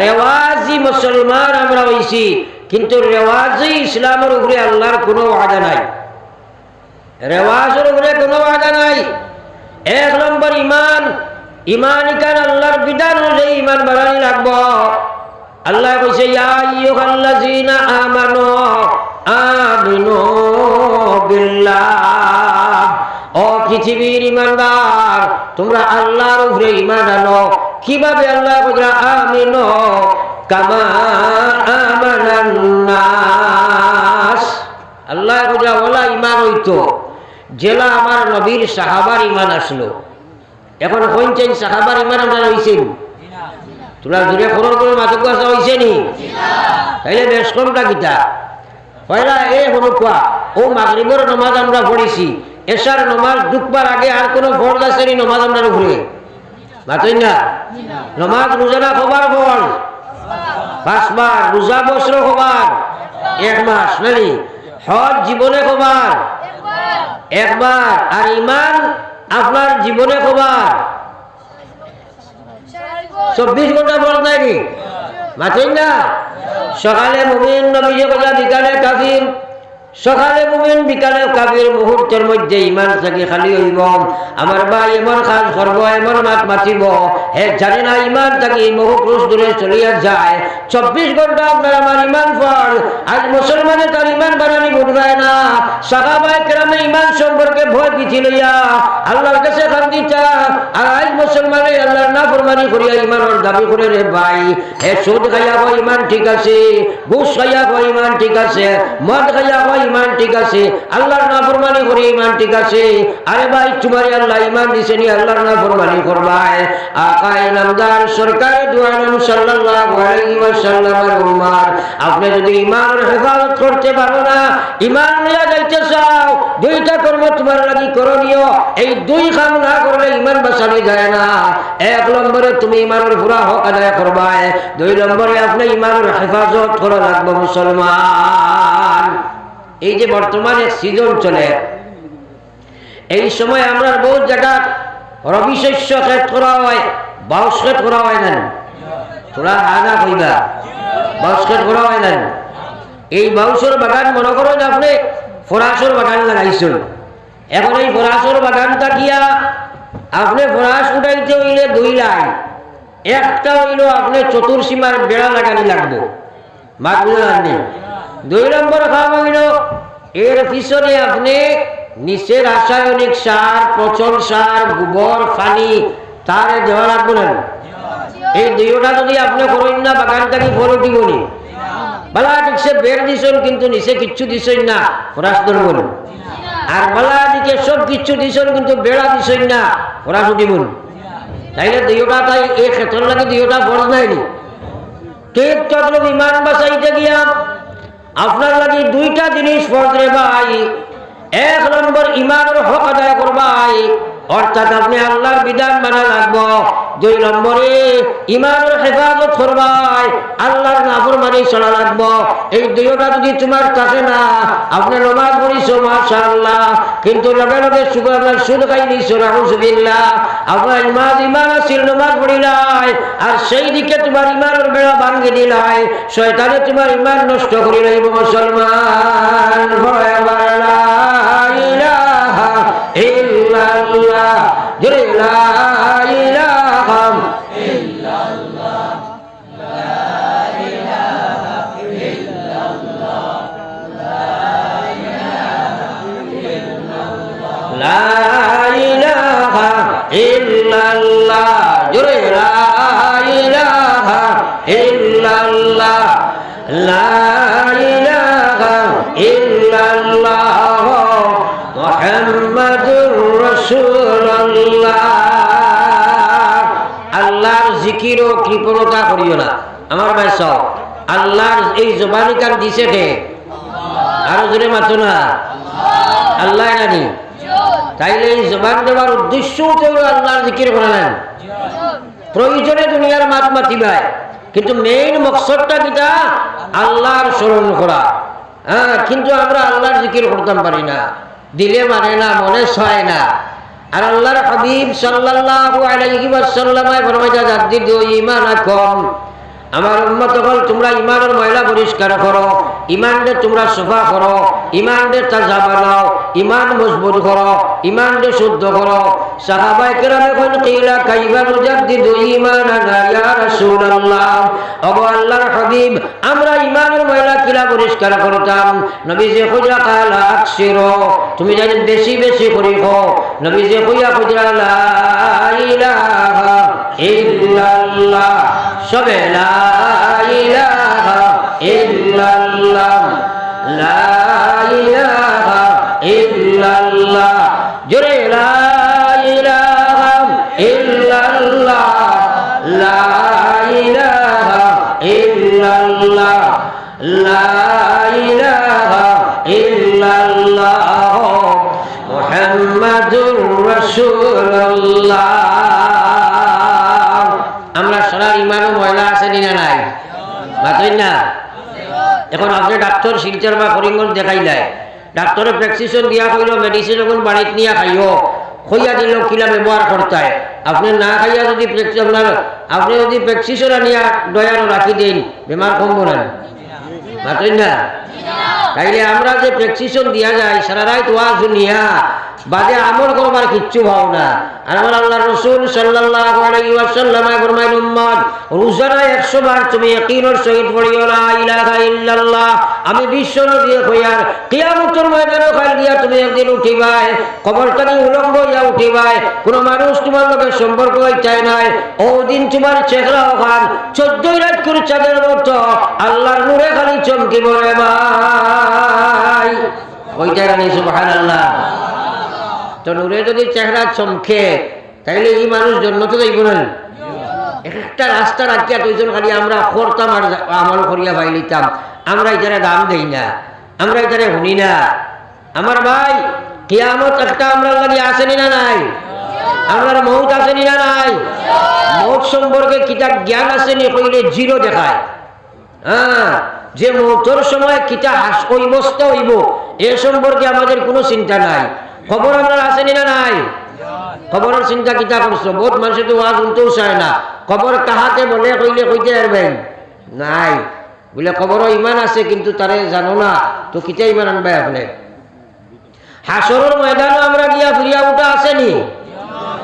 রেওয়াজি মুসলমান আমরা হইছি কিন্তু রেওয়াজি ইসলামের উপরে আল্লাহর কোনো ওয়াদা নাই রেওয়াজের উপরে কোনো ওয়াদা নাই এক নম্বর ইমান ইমান ইকান আল্লাহর বিধান অনুযায়ী ইমান বাড়ানি লাগবো আল্লাহ কইছে ইয়া আইয়ুহাল্লাযীনা আমানু আমিনু বিল্লাহ। ও পৃথিবীর ইমানদার, তোমরা আল্লাহর উপরে ঈমান আনো। কিভাবে? আল্লাহ বলে আমিনু কামা আমানান নাস। আল্লাহ বলে ওলা ঈমান হইতো জেলা আমার নবীর সাহাবার ঈমান আসলো। এখন কইছেন সাহাবার ঈমান আপনারা হইছেন? তোরা জুড়ে খরর করে মাতক আসা হইছে নি? তাইলে বেশ কমটা কিতা পয়লা এ হলো কোয়া ও মাগরিবের নামাজ আমরা পড়েছি, এশার নামাজ ঢুকবার আগে আর কোনো ফরজ আছে নি নামাজ আমরা উপরে? বাতই না। নামাজ রোজানা খবর বল 5 বার, রোজা বছর খবর 1 মাস নানি, হজ জীবনে খবর একবার, আর ঈমান আপনার জীবনে খবর 24 ঘন্টা ফরজ নাই নি? বাতই না। সকালে মুমিন নবীজি কথা, বিকালে কাফির। সকালে মুমিন বিকালে কাফির। মুহূর্তের মধ্যে ঈমান থেকে খালি হইব। আমার ভাই এমন কাজ করব, এমন মাত মাতিব, হে জানে না ঈমান থেকে বহু ক্রুশ দূরে চলিয়া যায়। 24 ঘন্টা আপনার আমার ঈমান ফরজ। আজ মুসলমানে তার ঈমান বানানি বুঝায় না। সাহাবায়ে কেরামে ঈমান সম্পর্কে ভয় ভীতি লইয়া আল্লাহর কাছে কান্দিতা, আর আজ মুসলমানে আল্লাহর নাফরমানি করিয়া ঈমানের দাবি করে। রে ভাই, হে সুদ খাইয়া কয় ঈমান ঠিক আছে, ঘুষ খাইয়া কয় ঈমান ঠিক আছে, মদ খাইয়া কয় ঈমান ঠিক আছে, আল্লাহর নাফরমানি করে ঈমান ঠিক আছে। আরে ভাই, তোমার আল্লাহ ঈমান দিছেনি, আল্লাহর নাফরমানি করবাই? আকা ইনামদার সরকার দু আলম সাল্লাল্লাহু আলাইহি ওয়াসাল্লামের উম্মত, আপনি যদি ঈমানের হেফাজত করতে পারো না, ঈমান নিয়ে যাইতে চাও, দুইটা কর্ম তোমার লাগি করণীয়। এই দুই কাম না করলে ঈমান বাঁচানো যায় না। 1 নম্বরে তুমি ঈমানের পুরা হক আদায় করবাই, 2 নম্বরে আপনি ঈমানের হেফাজত করা লাগবে। মুসলমান, এই যে বর্তমানে সিজন চলে, এই সময় আমরা বহু জায়গা রবি শস্য ক্ষেত করা হয়, বাউশ ক্ষেত করা হয় না। তোরা আনা কইবা বাউশ ক্ষেত করা হয় না। এই বাউশের বাগান মনে করেন আপনি ফরাসর বাগান লাগাইছেন। এখন এই ফরাসর বাগানটা গিয়া আপনি ফরাস উঠাইতে হইলে 2 লাইন, একটা হইল আপনি চতুর্সীমার বেড়া লাগানি লাগবে, মাগুলো আননি। 2 নম্বর কাম হইল এর পিছনে আপনি নিচে রাসায়নিক সার, পচন সার, গোবর, পানি তার দেওয়া লাগবে না। এই দুইটা যদি আপনি করেন না, বাগানটাকে ফল উঠিব নি? বালা ঠিকসে বের দিছেন কিন্তু নিচে কিচ্ছু দিছেন না, ফরাস ধরব না। আর বালা দিকে সব কিচ্ছু দিছেন কিন্তু বেড়া দিছেন না, ফরাস উঠিব না। তাইলে দুইটা তাই এই ক্ষেত্র লাগে 2টা ফরজ নাইনি। ঠিক তদ্রুপ ঈমান বাঁচাইতে গিয়া আপনার লাগে 2টা জিনিস ফরজ রে ভাই। 1 নম্বর ঈমানের হক আদায় করবাই, অর্থাৎ আপনি আল্লাহর বিধান মানা লাগবো। 2 নম্বরে ঈমানের হেফাজত করবাই, আল্লাহর নাফরমানি ছাড়া লাগবো। এই 2টা যদি তোমার থাকে না, আপনি নামাজ পড়িছো মাশাআল্লাহ, কিন্তু লগে লগে সুদ খাই দিছো, নাউযুবিল্লাহ। আপনার ঈমান আছিল, নামাজ পড়িলাই, আর সেই দিকে তোমার ঈমানের বেড়া ভাঙ্গি দিলাই, শয়তানে তোমার ঈমান নষ্ট করে লইব। মুসলমান, ভয় লা ইলাহা ইল্লাল্লাহ, জোরে লা ইলাহা ইল্লাল্লাহ, লা ইলাহা ইল্লাল্লাহ, লা ইলাহা ইল্লাল্লাহ, জোরে লা ইলাহা ইল্লাল্লাহ, লা ইলাহা ইল্লাল্লাহ, মুহাম্মাদুর রাসূলুল্লাহ। আল্লাহর জিকির ও কৃপণতা করিও না আমার ভাই সব। আল্লাহর এই জবানি কান দিছে কে? আরো জোরে মাতো না, আল্লাহ জানি। তাইলে এই জবান দেওয়ার উদ্দেশ্য হলো আল্লাহর জিকির করালেন। প্রয়োজনে দুনিয়ার মাত মাতিবাই, কিন্তু মেইন মকসদটা কিটা? আল্লাহর স্মরণ করা। হ্যাঁ, কিন্তু আমরা আল্লাহর জিকির করতাম পারি না, দিলে মানে না, মনে ছয় না। আর আল্লাহর হাবিব সাল্লাল্লাহু আলাইহি ওয়াসাল্লাম ফরমাইতা জাদ্দিদু ঈমানাকুম, আমার উম্মত হল তোমরা ইমানের ময়লা পরিষ্কার করো, ইমানদের তোমরা সাফা করো, ইমানদের তাজা বানাও, ইমান মজবুত করো, ইমানদের শুদ্ধ করো। সাহাবায়ে কেরাম এখন কিলা কাইফা নুজাদ্দিদু ঈমানানা ইয়া রাসূলুল্লাহ, ওগো আল্লাহর হাবিব আমরা ইমানের ময়লা কিলা পরিষ্কার করতাম? নবীজি কইলা কালা আকসিরু, তুমি জানেন বেশি বেশি করি খো। নবীজি কইয়া কইলা লা ইলাহা ইল্লাল্লাহ, সবে লা ইলাহা ইল্লাল্লাহ, লা ইলাহা ইল্লাল্লাহ, জোরে লা ইলাহা ইল্লাল্লাহ, লা ইলাহা ইল্লাল্লাহ, লা ইলাহা ইল্লাল্লাহ মুহাম্মাদুর রাসূলুল্লাহ। আমরা সারা ইমানও ময়লা আছে না নাই? মাতই না। এখন আপনি ডাক্তার শিলচর বা করিমগঞ্জ দেখাইলে ডাক্তারে প্রেসক্রিপশন দিয়া কইল মেডিসিন এখন বাড়িতে নিয়ে খাইও, খইয়া দিল কিলা ব্যবহার করতে। আপনি না খাইয়া যদি আপনি যদি প্রেসক্রিপশন আনিয়া দয়ানো রাখি দিন, বেমার কমবো না। মাতই না। তাইলে আমরা যে প্রেসক্রিপশন দিয়া যায় সারা রাত ওয়াজ শুনিয়া বাদে আমল করবার কিচ্ছু ভাও না। আর আমার আল্লাহর রাসূল সাল্লাল্লাহু আলাইহি ওয়াসাল্লাম ফরমাইলেন উম্মত রোজানা 100 বার তুমি ইয়াকিনের সহিত পড়িও লা ইলাহা ইল্লাল্লাহ। আমি বিশ্ব নবী কইয়ার কিয়ামতের ময়দানে খাল দিয়া তুমি একদিন উঠিবাই, কবরটানি উলঙ্গ হইয়া উঠিবাই, কোন মানুষ তোমার লগে সম্পর্ক হইতে নাই। ও দিন তোমার চেহারা ওখান 14 রাত করে চাঁদের মতো আল্লাহর নূরে খালি চমকিব রে ভাই। কইতে রানি সুবহানাল্লাহ। তো নূরে যদি চেহারা চমকে তাইলে এই মানুষ জন্মতে যাইব না। একটা রাস্তা রাখিয়া দুইজন খালি আমরা করতাম আর আমল করিয়া ভাই লিতাম, আমরা এটারে দাম দেই না, আমরা এটারে শুনি না। আমার ভাই কিয়ামত একটা আমরা লাগি আসেনি না নাই? আমার মৌত আসেনি না নাই? মৌত সম্পর্কে কিতা জ্ঞান আসেনি কইলে জিরো দেখায়। হ্যাঁ, যে মৌতর সময় কিতা ওই বস্তা হইব এ সম্পর্কে আমাদের কোনো চিন্তা নাই। খবর আমরা আসেনি না নাই? খবরের চিন্তা কিতা করছো? বহুত মানুষের তো ওয়াজ শুনতেও চায় না। খবর কাহাতে বলে কইলে কইতে পারবেন নাই, বলে খবরও ইমান আছে কিন্তু তারে জানো না, তো কিতা ইমান আনবে আপনি? হাসরের ময়দানও আমরা গিয়া ফিরিয়া উঠা আসেনি?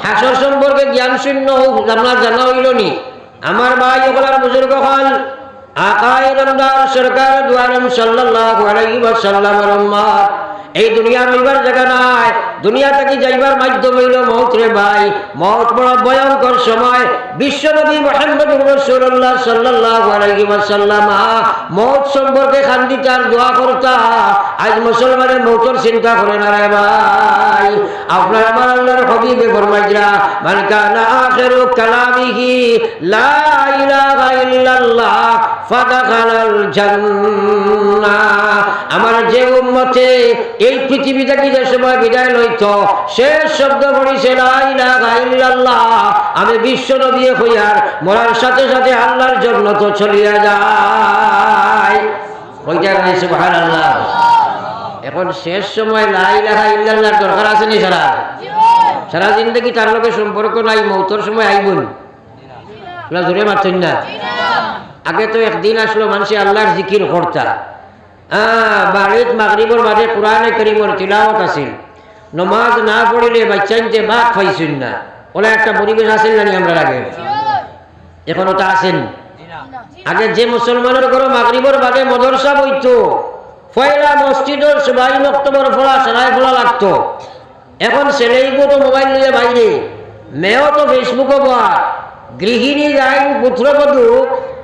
হাসর সম্পর্কে জ্ঞান শূন্য আমরা জানা হইল নি? আমার ভাই ওগুলার বুজুর্গ হল আকায়ে নামদার সরকার দুয়ারম সাল্লাল্লাহু আলাইহি ওয়াসাল্লামের উম্মত। এই দুনিয়া রইবার জায়গা নাই, দুনিয়া থেকে যাইবার মাধ্যম হইল মৌত রে ভাই। মৌত বড় ভয়ঙ্কর সময়। বিশ্ব নবী মুহাম্মদুর রাসূলুল্লাহ সাল্লাল্লাহু আলাইহি ওয়াসাল্লাম মৌত সম্পর্কে খান্দিতা আর দোয়া করতা। আজ মুসলমানের মৌতের চিন্তা করে না রে ভাই। আপনার আমার আল্লাহর হাবিবে ফরমাইরা মান কানা আখিরু কালামিহি লা ইলাহা ইল্লাল্লাহ ফাদাখালাল জান্নাহ। আমার যে উম্মতে এই পৃথিবী থেকে যে সময় বিদায় লইত শেষ শব্দ পড়িছে লা ইলাহা ইল্লাল্লাহ, আমি বিশ্ব নবী হইয়ার মরার সাথে সাথে আল্লাহর জন্য তো চলিয়া যায়। কইটা নাই সুবহানাল্লাহ। এখন শেষ সময় লা ইলাহা ইল্লাল্লাহর দরকার আছে নি? সারা জিন্দগি তার লগে সম্পর্ক নাই, মৌতের সময় আইবন জোরে মারছেন না। আগে তো একদিন আসলো মানুষে আল্লাহর জিকির করতা, বাড়িত মাগরিবর বাদে কোরআনে কারীমের তিলাওয়াত আছিল, নমাজ না পড়িলে বাচ্চাইতে বাদ পাইছেন না। ওলা একটা পরিবেশ আসেন না আমরা আগে? এখন ওটা আসেন। আগে যে মুসলমানের ঘরে মাগরিবর বাদে মাদ্রাসা বইতো, পয়লা মসজিদের সবাই মক্তবর ফলা সারাই ফলা লাগতো। এখন ছেলেইগো তো মোবাইল নিয়ে বাইরে, মেয়েও তো ফেসবুকও বয়া, গৃহিণী যাই পুত্রবধূ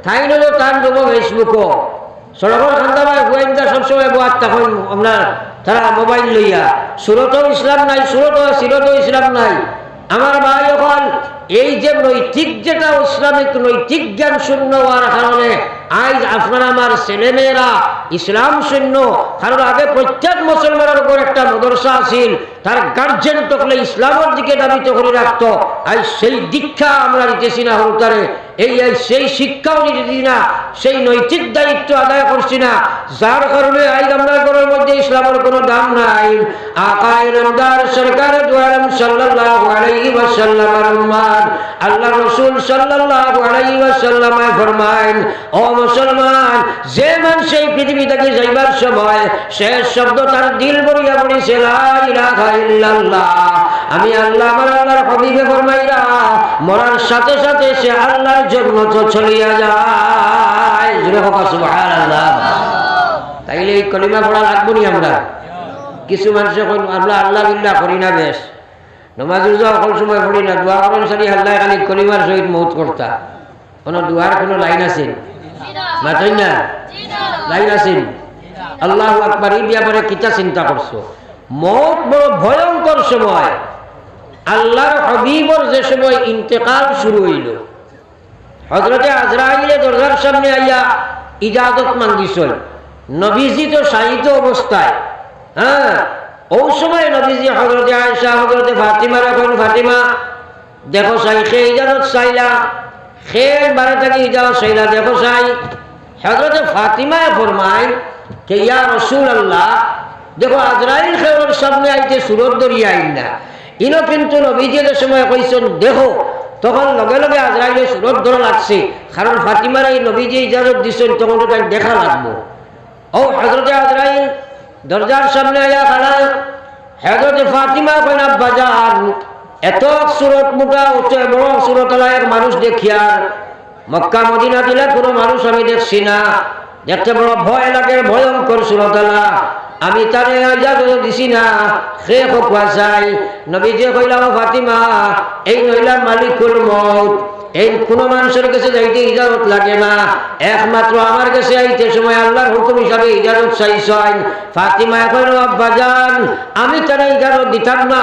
ঠাই নিলেও টান দেবো ফেসবুকও। সড়কের খান্দাবাই গোয়েন্দা সবসময় বোয়ার তখন আপনার তারা মোবাইল লইয়া। সুরতও ইসলাম নাই, সিরতও ইসলাম নাই। আমার ভাই এখন এই যে নৈতিক যেটা ইসলামিক নৈতিক জ্ঞান শূন্য হওয়ার কারণে আজ আপনার আমার ছেলেমেয়েরা ইসলাম শূন্য। কারণ আগে প্রত্যেক মুসলমানের উপর একটা মাদ্রাসা আছিল, তার গার্জেন তকলে ইসলামের দিকে দাবিত করে রাখত। আজ সেই দীক্ষা আমরা দিতেছি না হরতারে, সেই শিক্ষাও দিতেছি না, সেই নৈতিক দায়িত্ব আদায় করছি না, যার কারণে আজ আমরা ঘরের মধ্যে ইসলামের কোনো দাম নাই। আকায়ে নামদার সরকার দু আলম সাল্লাল্লাহু আলাইহি ওয়াসাল্লামের উম্মাহ মুসলমান, আল্লাহ রাসূল সাল্লাল্লাহু আলাইহি ওয়াসাল্লাম ফরমায়েন, ও মুসলমান, যে মানুষ এই পৃথিবী থেকে যাইবার সময় শেষ শব্দ তার দিল ভরিয়া বলিছে লা ইলাহা ইল্লাল্লাহ, আমি আল্লাহ আমার আল্লাহর হাবিবে ফরমাইরা মরার সাথে সাথে সে আল্লাহর জন্য তো চলিয়া যায়। জোরে হোক সুবহানাল্লাহ। তাইলে এই কলিমা পড়া লাগবো নি? আমরা কিছু মানুষ আমরা আল্লাহ বিল্লাহ করি না, বেশ নমাজুর যাও সকল সময় পড়ি না, দোয়া করেন সারি আল্লাহ খালি কলিমার সহিত মৌত করতা। কোনো দোয়ার কোনো লাইন আছে? মাথায় না লাইন আছেন? আল্লাহু আকবার এই ব্যাপারে কিতা চিন্তা করছো? মৌত বড় ভয়ঙ্কর সময়। আল্লাহর হাবিবর যে সময় ইন্তেকাল শুরু হইল, হযরতে আজরাইলে দরজার সামনে আইয়া ইজাজত মাঙ্গিছেন। নবীজি তো শায়িত অবস্থায়, ওই সময় নবীজি হযরতে আয়েশা হযরতে ফাতিমা রাখেন, ফাতিমা দেখো চাই সে ইজাজত চাইলা, সে বারে থাকি ইজাজত চাইলা দেখো চাই। হযরতে ফাতিমায় ফরমায় যে ইয়া রাসূলুল্লাহ, দেখো আজরাইল খেওয়ার সামনে আইতে সুরত ধরিয়া আইন না, ইনো কিন্তু নবীজি যে সময় কইছেন দেখো, তখন লগে লগে আজরাইলে সুরত ধরা লাগছে, কারণ ফাতিমার এই নবীজি ইজাজত দিচ্ছেন তখন তো তাই দেখা লাগবো। ও হযরতে আজরাইল দরজার সামনে আইয়া খাড়া, হযরতে ফাতিমা কইন আব্বাজান, এত সুরত মোটা উচ্চ বড় সুরতলা এক মানুষ দেখিয়া মক্কা মদিনা দিলে কোনো মানুষ আমি দেখছি না, দেখতে বড় ভয় লাগে, ভয়ঙ্কর সুরতলা, আমি তারে ইজাজত দিছি না, সে কোয়া চাই। নবীজি কইলা ও ফাতিমা, এই নইলা মালিকুল মউত, এই কোন মানুষের কাছে যাইতে ইজাজত লাগে না, একমাত্র আমার কাছে আইতে সময় আল্লাহর হুকুম হিসাবে ইজাজত চাইছেন। ফাতিমা এখন আব্বাজান আমি তারা ইজাজত দিতাম না।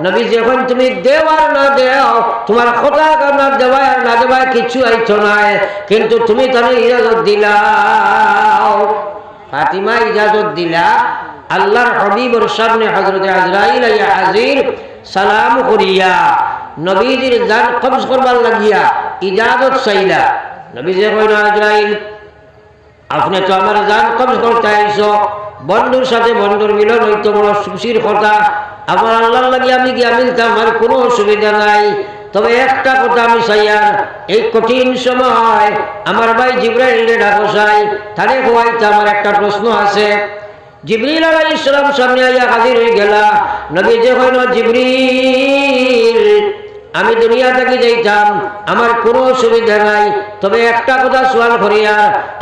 নবীজি এখন তুমি দেও আর না দেও, তোমার কথা না দেওয়ায় আর না দেওয়ায় কিছু আইতো নাই, কিন্তু তুমি তারা ইজাজত দিলাও। ফাতিমা ইজাজত দিলা, আল্লাহর হাবিবর সামনে হযরতে আজরাইল আইয়া হাজির, সালাম করিয়া নবীজির জান কবজ করবার লাগিয়া ইজাজত চাইলা। নবীজি কইল আজরাইল, আপনি তো আমার জান কবজ করতে আইছো, বন্ধুর সাথে বন্ধুর মিলন হইতো বড় খুশির কথা, আমার আল্লাহর লাগিয়া আমি গিয়া মিলতাম, আমার কোনো অসুবিধা নাই, তবে একটা কথা আমি চাইয়ার, এই কঠিন সময় আমার ভাই জিবরাইলে ডাকো চাই, তারে হওয়াইতে আমার একটা প্রশ্ন আছে। জিবরিল আলাইহিস সালাম সামনে আইয়া হাজির হয়ে গেলা। নবীজি কইল জিবরিল, আমি দুনিয়া থেকে যাইতাম, আমার কোনো অসুবিধা নাই, তবে একটা কথা সওয়াল করিয়া,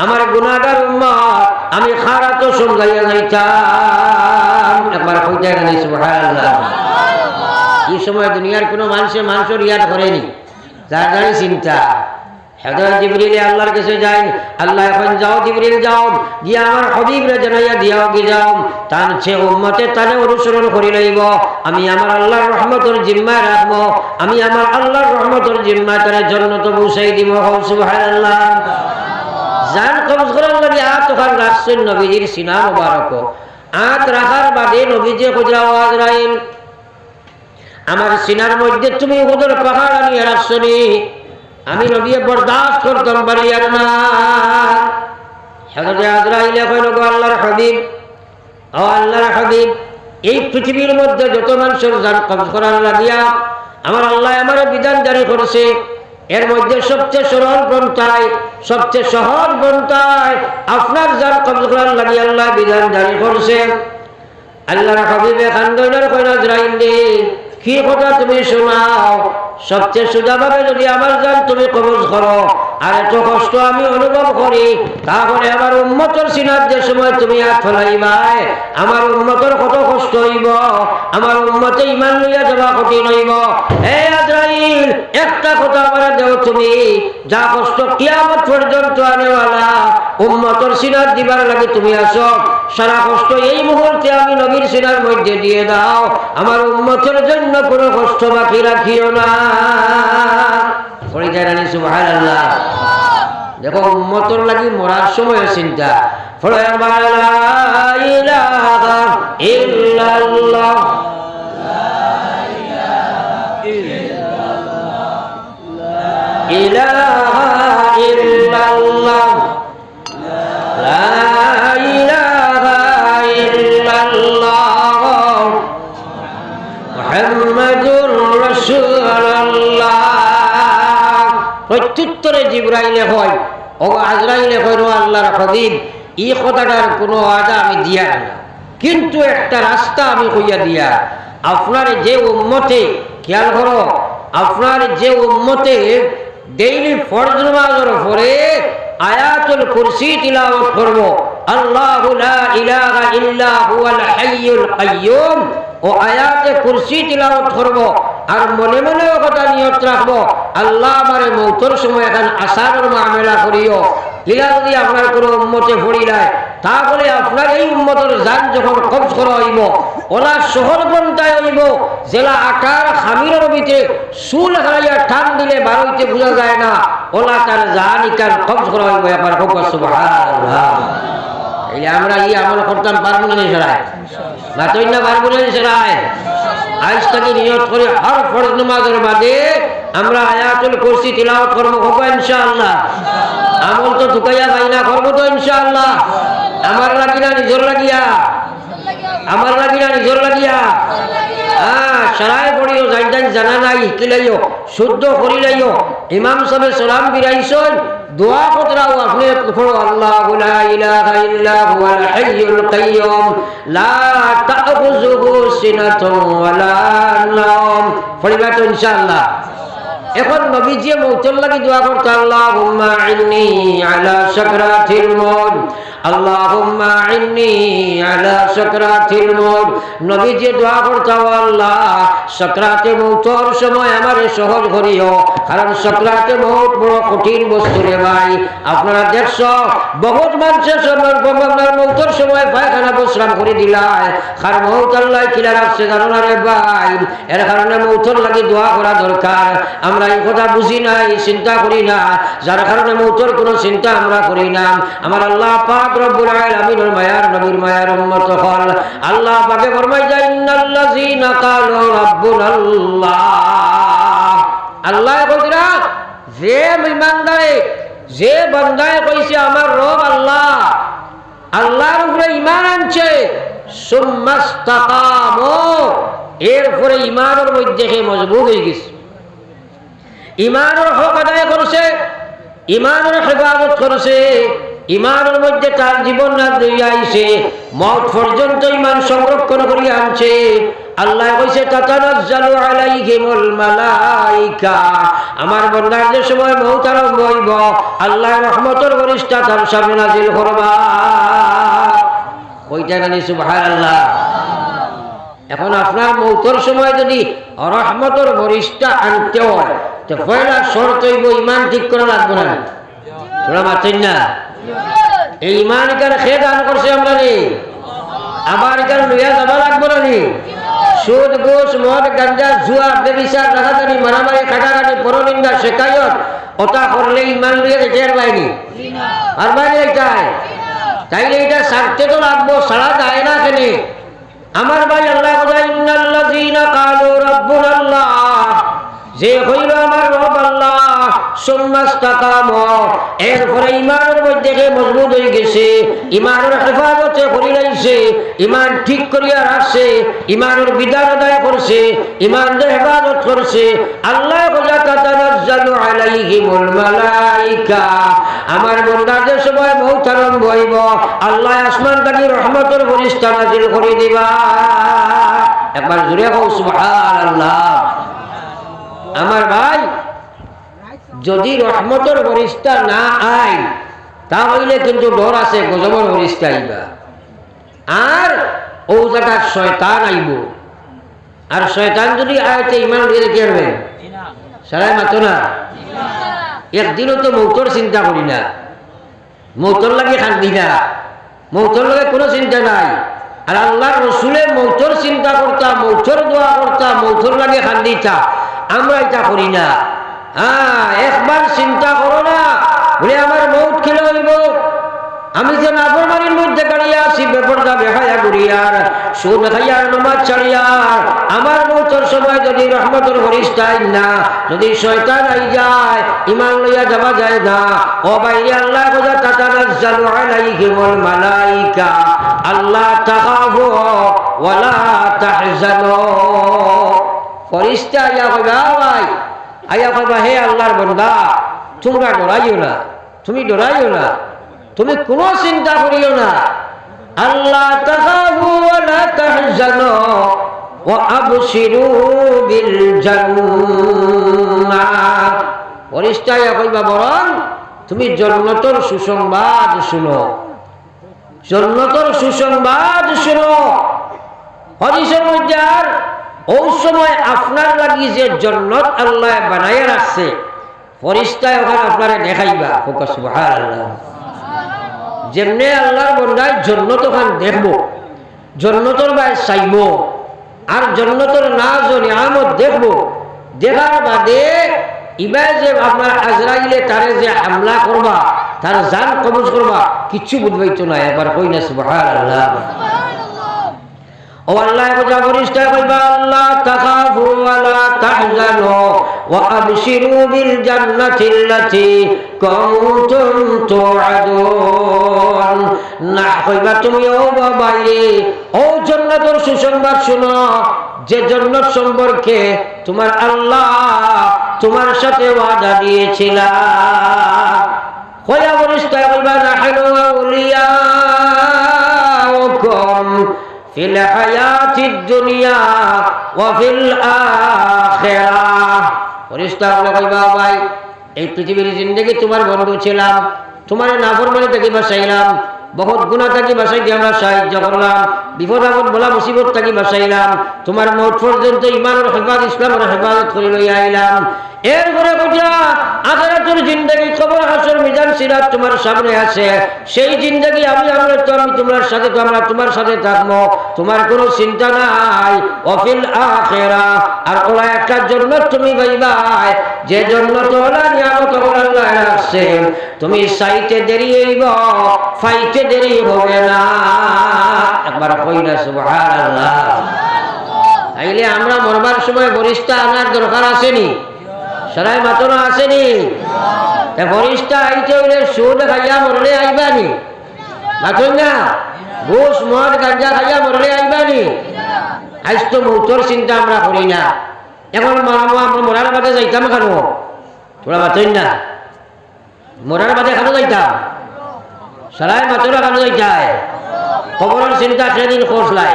আমার গুনাহগার উম্মত আমি খারাতো সমঝাইয়া যাইতাম। একবার কইতে গেলে সুবহানাল্লাহ। এই সময় দুনিয়ার কোনো মানুষের ইয়াদ করেনি, যার যার চিন্তা। হযরত জিবরিল আল্লাহর কাছে যাই, আল্লাহ এখন যাও জিবরিল যাও, গিয়া আমার হাবিবরে জানাইয়া দিয়াও কি যাও, তার সে উম্মতে তারে অনুসরণ করি লইব, আমি আমার আল্লাহর রহমতের জিম্মায় রাখবো, আমি আমার আল্লাহর রহমতের জিম্মায় তারে জান্নাতে পৌঁছাই দিব। সুবহানাল্লাহ। জান কবজ করার লাগি আত ওখান রাখছেন নবীজির সিনা মুবারক, আত রাখার বাদে নবীজি কইরা আজরাইল, আমার সিনার মধ্যে তুমি উহুদের পাহাড় আনিয়ে রাখছো নি, আমি নবী বরদাস্ত করতাম পারি আর না। হযরত আজরাইল কইল গো আল্লাহর হাবিব, ও আল্লাহর হাবিব, এই পৃথিবীর মধ্যে যত মানুষের জান কবজ করার লাগিয়া আমার আল্লাহ আমার বিধান জারি করেছে, এর মধ্যে সবচেয়ে সরল পন্থায়, সবচেয়ে সহজ পন্থায় আপনার জান কবজ করার লাগিয়া আল্লাহ বিধান জারি করেছে। আল্লাহর হাবিবে খানগণের কইল আজরাইল কি কথা তুমি শোনাও, সবচেয়ে সোজাভাবে যদি আমার জান তুমি কবজ করো, আর এত কষ্ট আমি অনুভব করি, তাহলে আমার উম্মতের সিনার যে সময় তুমি হাত ফেলাইবাই, আমার উম্মতের কত কষ্ট হইব, আমার উম্মতে ইমান লইয়া যাওয়া কঠিন হইব। হে আজরাইল, একটা কথা আমার দেও, তুমি যা কষ্ট কিয়ামত পর্যন্ত আনেওয়ালা উম্মতের সিনার দিবার লাগে তুমি আসো, সারা কষ্ট এই মুহূর্তে আমি নবীর সিনার মধ্যে দিয়ে দাও, আমার উম্মতের জন্য কোনো কষ্ট বাকি রাখিও না। সুবহানাল্লাহ। দেখো উম্মতের লাগি মরার সময় চিন্তা, মুহাম্মাদুর রাসূলুল্লাহ ভিতরে জিবরাইলে হয় ও আজরাইলে হইল আল্লাহর হাবিব এই কথাটার কোনো আদা আমি দিয়া না, কিন্তু একটা রাস্তা আমি কইয়া দিয়া আপনার যে উম্মতে খেয়াল করো, আপনার যে উম্মতে ডেইলি ফরজ নামাজের পরে আয়াতুল কুরসি তিলাওয়াত করব, আল্লাহু লা ইলাহা ইল্লা হুয়াল হাইয়ুল কাইয়্যুম, ও আয়াতে কুরসি তিলাওয়াত করব, আর মনে মনে কথা নিয়ত রাখবো আল্লাহ আমারে মৌতর সময় এখন আসারের মামলা করিও। ইলা যদি আপনার কোনো উম্মতে পড়ি নাই, তাহলে আপনার এই উম্মতের জান যখন কবজ করা হইব, ওলা শহর পন্থায় হইব জেলা আকার খামিরের ভিতরে চুল হারাইয়া টান দিলে বারোইতে বোঝা যায় না, ওলা তার জান ইকার কবজ করা হইব। একবার হোক সুবহানাল্লাহ। এই আমরা এই আমল করতাম পারবো না সেরায়, বাতই না পারবো না সেরায়। আজ থেকে নিয়ত করে হর ফরজ নামাজের বাদে আমরা আয়াতুল কুরসি তিলাওয়াত করব, হোক ইনশাআল্লাহ। আমল তো ঢুকাইয়া যাই না, করবো তো ইনশাআল্লাহ। আমার লাগি না নিজর লাগিয়া, আমার লাগি না নিজর লাগিয়া। হ্যাঁ, সারায় পড়িও, যাই যাই জানা নাই শিকিলাইও, শুদ্ধ করিলাইও। ইমাম সাহেব সালাম বিরাইছন, দোয়া কতরাও আপনি পড়ো, আল্লাহু লা ইলাহা ইল্লা হুয়াল হাইয়ুল কাইয়্যুম লা তাখুযুহু সিনাতুন ওয়ালা নাওম, পড়িবা তো ইনশাআল্লাহ। এখন নবীজি মৌতের লাগি দোয়া করতে, আল্লাহুম্মা ইন্নী আলা সাকরাতিল মউত, আল্লাহুম্মা ইন্নী আলা সাকরাতিল মউত। নবীজি দোয়া করতে, আল্লাহ সাকরাতে মৌতর সময় আমারে সহজ করিও, কারণ সাকরাতে মউত বড় কঠিন বস্তু রে ভাই। আপনারা দেখছো বহুত মানুষের আপনার মৌতর সময় পায়খানা বিশ্রাম করে দিলায়, কারণ মৌত আল্লাহ কিলা রাখছে জানো না রে ভাই। এর কারণে মৌতর লাগি দোয়া করা দরকার। আমরা এই কথা বুঝি নাই, চিন্তা করি না, যার কারণে মৌতর কোনো চিন্তা আমরা করি না। আমার আল্লাহ পাক রব্বুল আলামিনের মায়ার নবীর মায়ার উম্মত হল। আল্লাহ পাকে ফরমায় যায়, ইন্নাল্লাযীনা ক্বালু রাব্বুনাল্লাহ, আল্লাহ কইরা যে ঈমানদারে যে বান্দায় কইছে আমার রব আল্লাহ, আল্লাহর উপরে ঈমান আনছে, সুম্মাস্তাকামু, এরপরে ঈমানের মধ্যে সে মজবুত হয়ে গেছে, ঈমানের হক আদায় করছে, ঈমানের হেফাজত করছে, ঈমানের মধ্যে তার জীবন না দিয়ে আইছে, মওত পর্যন্ত ঈমান সংরক্ষণ করিয়া আনছে। আল্লাহ কইছে, তাতানাজ্জালু আলাইহিমুল মালাইকা, আমার বান্দাদের সময় মওত আরম্ভ হইব, আল্লাহ রহমতের ফেরেশতা তার সামনে নাজিল করবা। কইটা জানি সুবহানাল্লাহ। এখন আপনার মৌতর সময় যদি রহমতের ফেরেশতা আনতে হয়, তো পয়লা শর্ত হইব ঈমান ঠিক করা লাগবে না। তোরা মাতেন না, এই ঈমান এখানে সে দান করছে আমরা রে, আবার এখানে লইয়া যাবা লাগবে না নি। সুদ ঘুষ মদ গাঞ্জা জুয়া বেবিচার রাহাজানি মারামারি কাটাকাটি পরনিন্দা শেখায়ত ওটা করলে ঈমান লইয়া যেতে পারবাইনি, পারবাইনি এইটাই। তাইলে এটা ছাড়তে তো লাগবো, ছাড়া যায় না কেন। আমার ভাই আল্লাহ কথা, ইন্নাল্লাযীনা ক্বালু রাব্বুনাল্লাহ, যে হইল আমার রব আল্লাহ, সুম্মাস্তাকামু, এরপরে ঈমানের মধ্যে মজবুত হয়ে গেছে, ঈমানের হেফাজতে করি লাইছে, ঈমান ঠিক করিয়া রাখছে, ঈমানের বিধান আদায় করছে, ঈমানের হেফাজত করছে। আল্লাহ বলে, তাতানাজ্জালু আলাইহিমুল মালাইকা, আমার বান্দাদের সময় মওত আরম্ভ হইব, আল্লাহ আসমান থেকে রহমতের ফেরেশতা নাজিল করে দিবা। একবার জোরে কও সুবহানাল্লাহ। আমার ভাই, যদি রহমতের ফেরেশতা না আয়, তাহলে কিন্তু ডর আছে গজবের ফেরেশতা আইবা, আর ও জায়গায় শয়তান আইব। আর শয়তান যদি আয়তে ঈমান দিয়ে রেখে আসবেন, সারাই মাতো না। একদিনও তো মৌতর চিন্তা করি না, মৌতর লাগে কান্দি না, মৌতর লাগে কোনো চিন্তা নাই। আর আল্লাহর রাসূলে মৌতর চিন্তা করতা, মৌতর দোয়া করতা, মৌতর লাগে কান্দিতা, আমরা এটা করি না। হ্যাঁ, একবার চিন্তা করো না বলে আমার মৌত খেলে হইব, আমি যে নাফরমানির মধ্যে গাড়িয়া আছি, বেপরদা বেহায়া ঘুরিয়ার, সুদ খাইয়ার, নামাজ ছাড়িয়ার, আমার মৌতের সময় যদি রহমতের ফেরেশতা আইন না, যদি শয়তান আই যায়, ঈমান লইয়া যাওয়া যায় না। ও বাইরে আল্লাহ কথা, তাতানাজ্জালু আলাইহিমুল মালাইকা আল্লা তাখাফু ওয়ালা তাহজানু, ফেরেশতা আইয়া কইবা, ভাই আইয়া কইবা, হে আল্লাহর বান্দা, তোমরা ডরাইও না, তুমি ডরাইও না, তুমি কোনো চিন্তা করিও না। আল্লাহ তাখাফু ওয়া লা তাহজানু ওয়া আবশিরু বিল জান্নাহ। ফেরেশতায় কইবা বরং তুমি জান্নাতের সুসংবাদ শুনো, জান্নাতের সুসংবাদ শুনো। হাদিসের মধ্যে আর ওই সময় আপনার লাগি যে জান্নাত আল্লাহ বানাইয়া রাখছে ফেরেশতায় ওখানে আপনারে দেখাইবা। সুবহানাল্লাহ। যেমনে আল্লাহর বান্দায় জান্নাত ওখানে দেখবো, জান্নাতের বাই চাইব, আর জান্নাতের নাজ ও নিয়ামত দেখবো। দেখার বাদে ইবাই যে আপনার আজরাইলে তারে যে হামলা করবা, তার জান কবজ করবা, কিচ্ছু বুঝবাইতো না। একবার কই না সুবহানাল্লাহ। ও আল্লাহ কথা ফেরেশতা কইবা আল্লাহ তাখাফু ওয়া লা তাহজানু ওয়া আবশিরু বিল জান্নাতিল্লাতী কুনতুম তুআদুন। না কইবা তুমি ও বাবাইরে ও জান্নাতের সুসংবাদ শুনো, যে জান্নাত সম্পর্কে তোমার আল্লাহ তোমার সাথে ওয়াদা দিয়েছিলেন। কইয়া ফেরেশতা কইবা নাহনু আউলিয়াউকুম ফিল হায়াতিদ দুনিয়া ওয়া ফিল আখিরাহ। ফেরেশতা কইবা ভাই এই পৃথিবীর জিন্দেগি তোমার বন্ধু ছিলাম, তোমার নাফরমানি থেকে বাঁচাইলাম, বহুত গুনাহ থেকে বাঁচাইতে আমরা সাহায্য করলাম, বিপদ আপদ বলা মুসিবত থেকে বাঁচাইলাম, তোমার মওত পর্যন্ত ঈমানের হেফাজত ইসলামের হেফাজত করে লইয়া আইলাম। এরপরে বুঝা আখিরাতের জিন্দেগি কবর হাসর মিজান সিরাত তোমার সামনে আছে, সেই জিন্দেগি আমি তোমার সাথে আমরা তোমার সাথে থাকবো, তোমার কোনো চিন্তা নাই। ওয়াফিল আখিরাহ, আর ওলা একটা জান্নাত তুমি পাইবাই, যে জান্নাত ওলা নিয়ামত আল্লাহ রাখছেন, তুমি চাইতে দেরি হইব, পাইতে দেরি হবে না। একবার কই না সুবহানাল্লাহ। তাইলে আমরা মরবার সময় ফেরেশতা আনার দরকার আসেনি? সরাই মাতনা আসেনি? ফেরেশতা আইতে হইলে সুদ খাইয়া মরলে আইবানি? মাতন না? ঘুষ মদ গাঁজা খাইয়া মরলে আইবানি? আজ তো মৌতর চিন্তা আমরা করি না। এখন মরার বাদে যাইতাম কেন? তোরা মাতন না? মরার বাদে কেন যাইতাম? সরাই মাতনা কেন যাইতায়? খবরের চিন্তা সেদিন করলাই।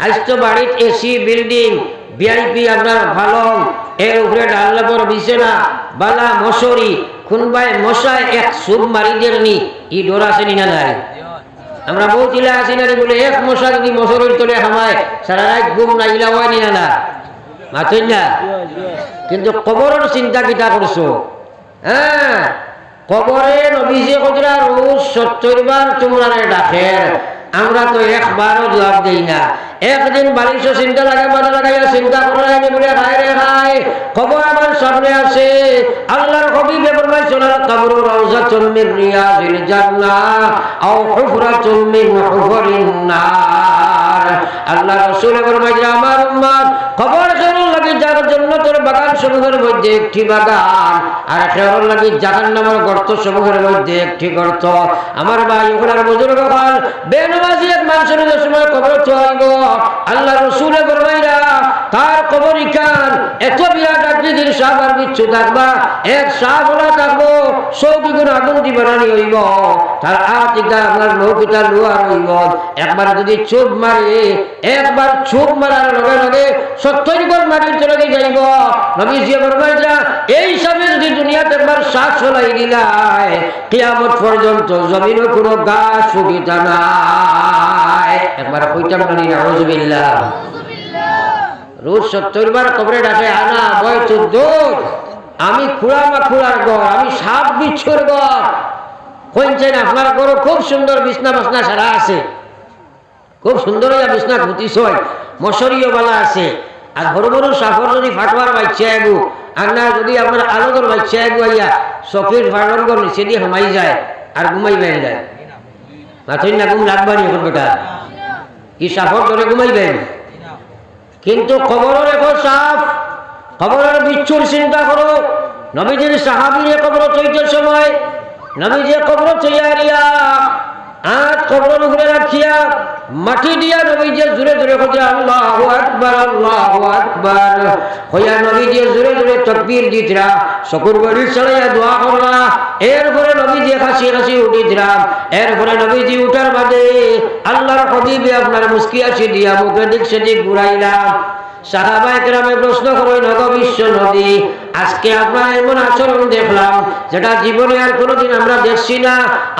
আজ তো বাড়ির এসি, বিল্ডিং, ভিআইপি আপনার ভালং, এর উপরে ডাল্লাবর বিছানা, বালা মশারি, খুনবাই মশায় এক সুপ মারি দেননি, ই ডোর আসেনি না নাই? আমরা বউ চিলা আসি না বলে এক মশা যদি মশারির তলে হামায় সারা রাত ঘুম না ইলা হয় নি না মাথুন না? কিন্তু কবরের চিন্তা কিতা করছো? হ্যাঁ, কবরে নবীজি কতরা রোজ 70 বার তোমরা ডাকে, আমরা তো একবারও জবাব দেই না। একদিন বালিশ চিন্তা লাগে, মাথা লাগাইয়া চিন্তা করা বলে হায় রে হায়, খবর আমার সামনে আছে। আল্লাহর হাবিবে ফরমাইছেন কবরু রাউযাতুম মিন রিয়াজিল জান্নাহ আও হুফরাতুম মিন হুফরিন নার। আল্লাহ রাসূল ফরমাইছেন আমার উম্মত কবর খেরুল লাগি যার জান্নাতের বাগান সমূহের মধ্যে একটি বাগান, আর খেরুল লাগি জাহান্নামের গর্ত সমূহের মধ্যে একটি গর্ত। আমার ভাই ওখানে বুজুর্গ হল বেনমাজি এক মানুষের সময় কবর চলব, আল্লাহ রসুলে ফরমাইরা তার কবর ইকান এত বিরাট আকৃতির সাপ আর বিচ্ছু থাকবা, এক সাপ ওলা থাকবো, সৌকি গুণ আগুন দি বানানি হইব, তার আতিকা আপনার নৌকিটা লোয়ার হইব। একবার যদি চুপ মারে, একবার চুপ মারার লগে লগে 70 গজ মাটির চলে যাইব। নবীজি ফরমাইরা এই সাপে যদি দুনিয়াতে একবার শ্বাস চলাই দিলাই, কিয়ামত পর্যন্ত জমিনে কোনো গাছ ফুটিতা নাই। একবার কইতাম না নাউযুবিল্লাহ। রোজ 70 বার কবরে ডাকে আনা বয় 14, আমি খুঁড়ার ঘর, আমি সাপ বিচ্ছুর ঘর। কইছেন আপনার ঘর খুব সুন্দর বিছনা বাসনা সারা আছে, খুব সুন্দর বিছনা ঘুতিস হয়, মশারিও বালা আছে। আর বড় বড় সাফর যদি ফাটবার বাচ্চা আগু, আর না যদি আপনার আলোদর বাচ্চা আগু আইয়া চকির ফাটন করে নিচে দিয়ে হামাই যায় আর ঘুমাই বেড়ে যায়, মাথুই না ঘুম লাগবানি এখন বেটা, কি সাফর ধরে ঘুমাইবেন? কিন্তু কবরের এখন সাফ, কবরের বিচ্ছুর চিন্তা করো। নবীজির সাহাবীর কবর চৈতের সময় নবীজি কবর চইয়া রিয়া আট কবরের উপরে রাখিয়া মাটি দিয়া নবীজি জোরে জোরে কইরা আল্লাহু আকবার হইয়া নবীজি জোরে জোরে তাকবীর দিতরা শুকর বাড়ি চড়াইয়া দোয়া করলা এরপরে নবীজি হাসি হাসি উঠিতরা এরপরে নবীজি উঠার বাদে আল্লাহর হাবিবে আপনার মুস্কি হাসি দিয়া মুখে দিক সেদিক ঘুরাইলাম সাহাবায়ে কেরামে প্রশ্ন করেন নগো বিশ্ব নবী আজকে আপনার এমন আচরণ দেখলাম যেটা জীবনে আর কোনোদিন আমরা দেখছি না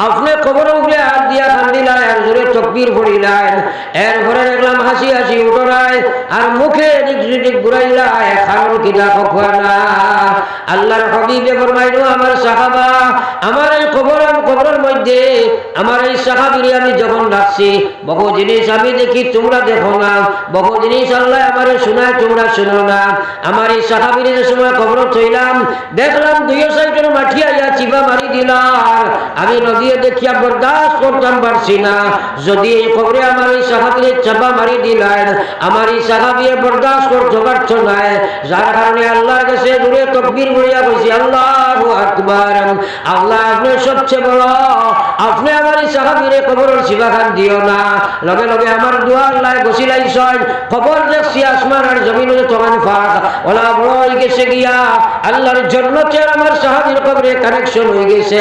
আপনি কবরের উপরে হাত দিয়া কান্দিলেন আর জোরে তাকবীর পড়িলেন এরপরে দেখলাম হাসি হাসি উঠরায় আর মুখে দিক সেদিক ঘুরাইলাই কারণ কি দেখো না আল্লাহর হাবিবে ফরমাইলো আমার সাহাবা আমার এই কবরের মধ্যে আমার এই সাহাবীরে আমি যখন রাখছি বহু জিনিস আমি দেখি তোমরা দেখো না বহু জিনিস আল্লাহ আমারে শোনায় তোমরা শোনো না আমার এই সাহাবীরে যে সময় কবর থইলাম দেখলাম দুই সাইডের মাটি আইয়া চিবা মারি দিলাম আমি নদী দেখিয়া বরদাস্ত করতাম পারছি না যদি এই কবরে আমার এই সাহাবীরে চাপা মারি দিলেন আমার এই সাহাবীরে বরদাস্ত করতে পারছ না যার কারণে আল্লাহর কাছে দূরে তাকবীর বলিয়া কইছি আল্লাহু আকবার আল্লাহ আপনি সবচেয়ে বড় আপনি আমার এই সাহাবীরে কবরের সিবাখান দিও না লগে লগে আমার দোয়া আল্লাহ বসিলাইছেন কবর দেখছি আসমান আর জমিনে তখন ফাঁক ওলা বড় হয়ে গেছে গিয়া আল্লাহর জান্নাতে আমার সাহাবীর কবরে কানেকশন হয়ে গেছে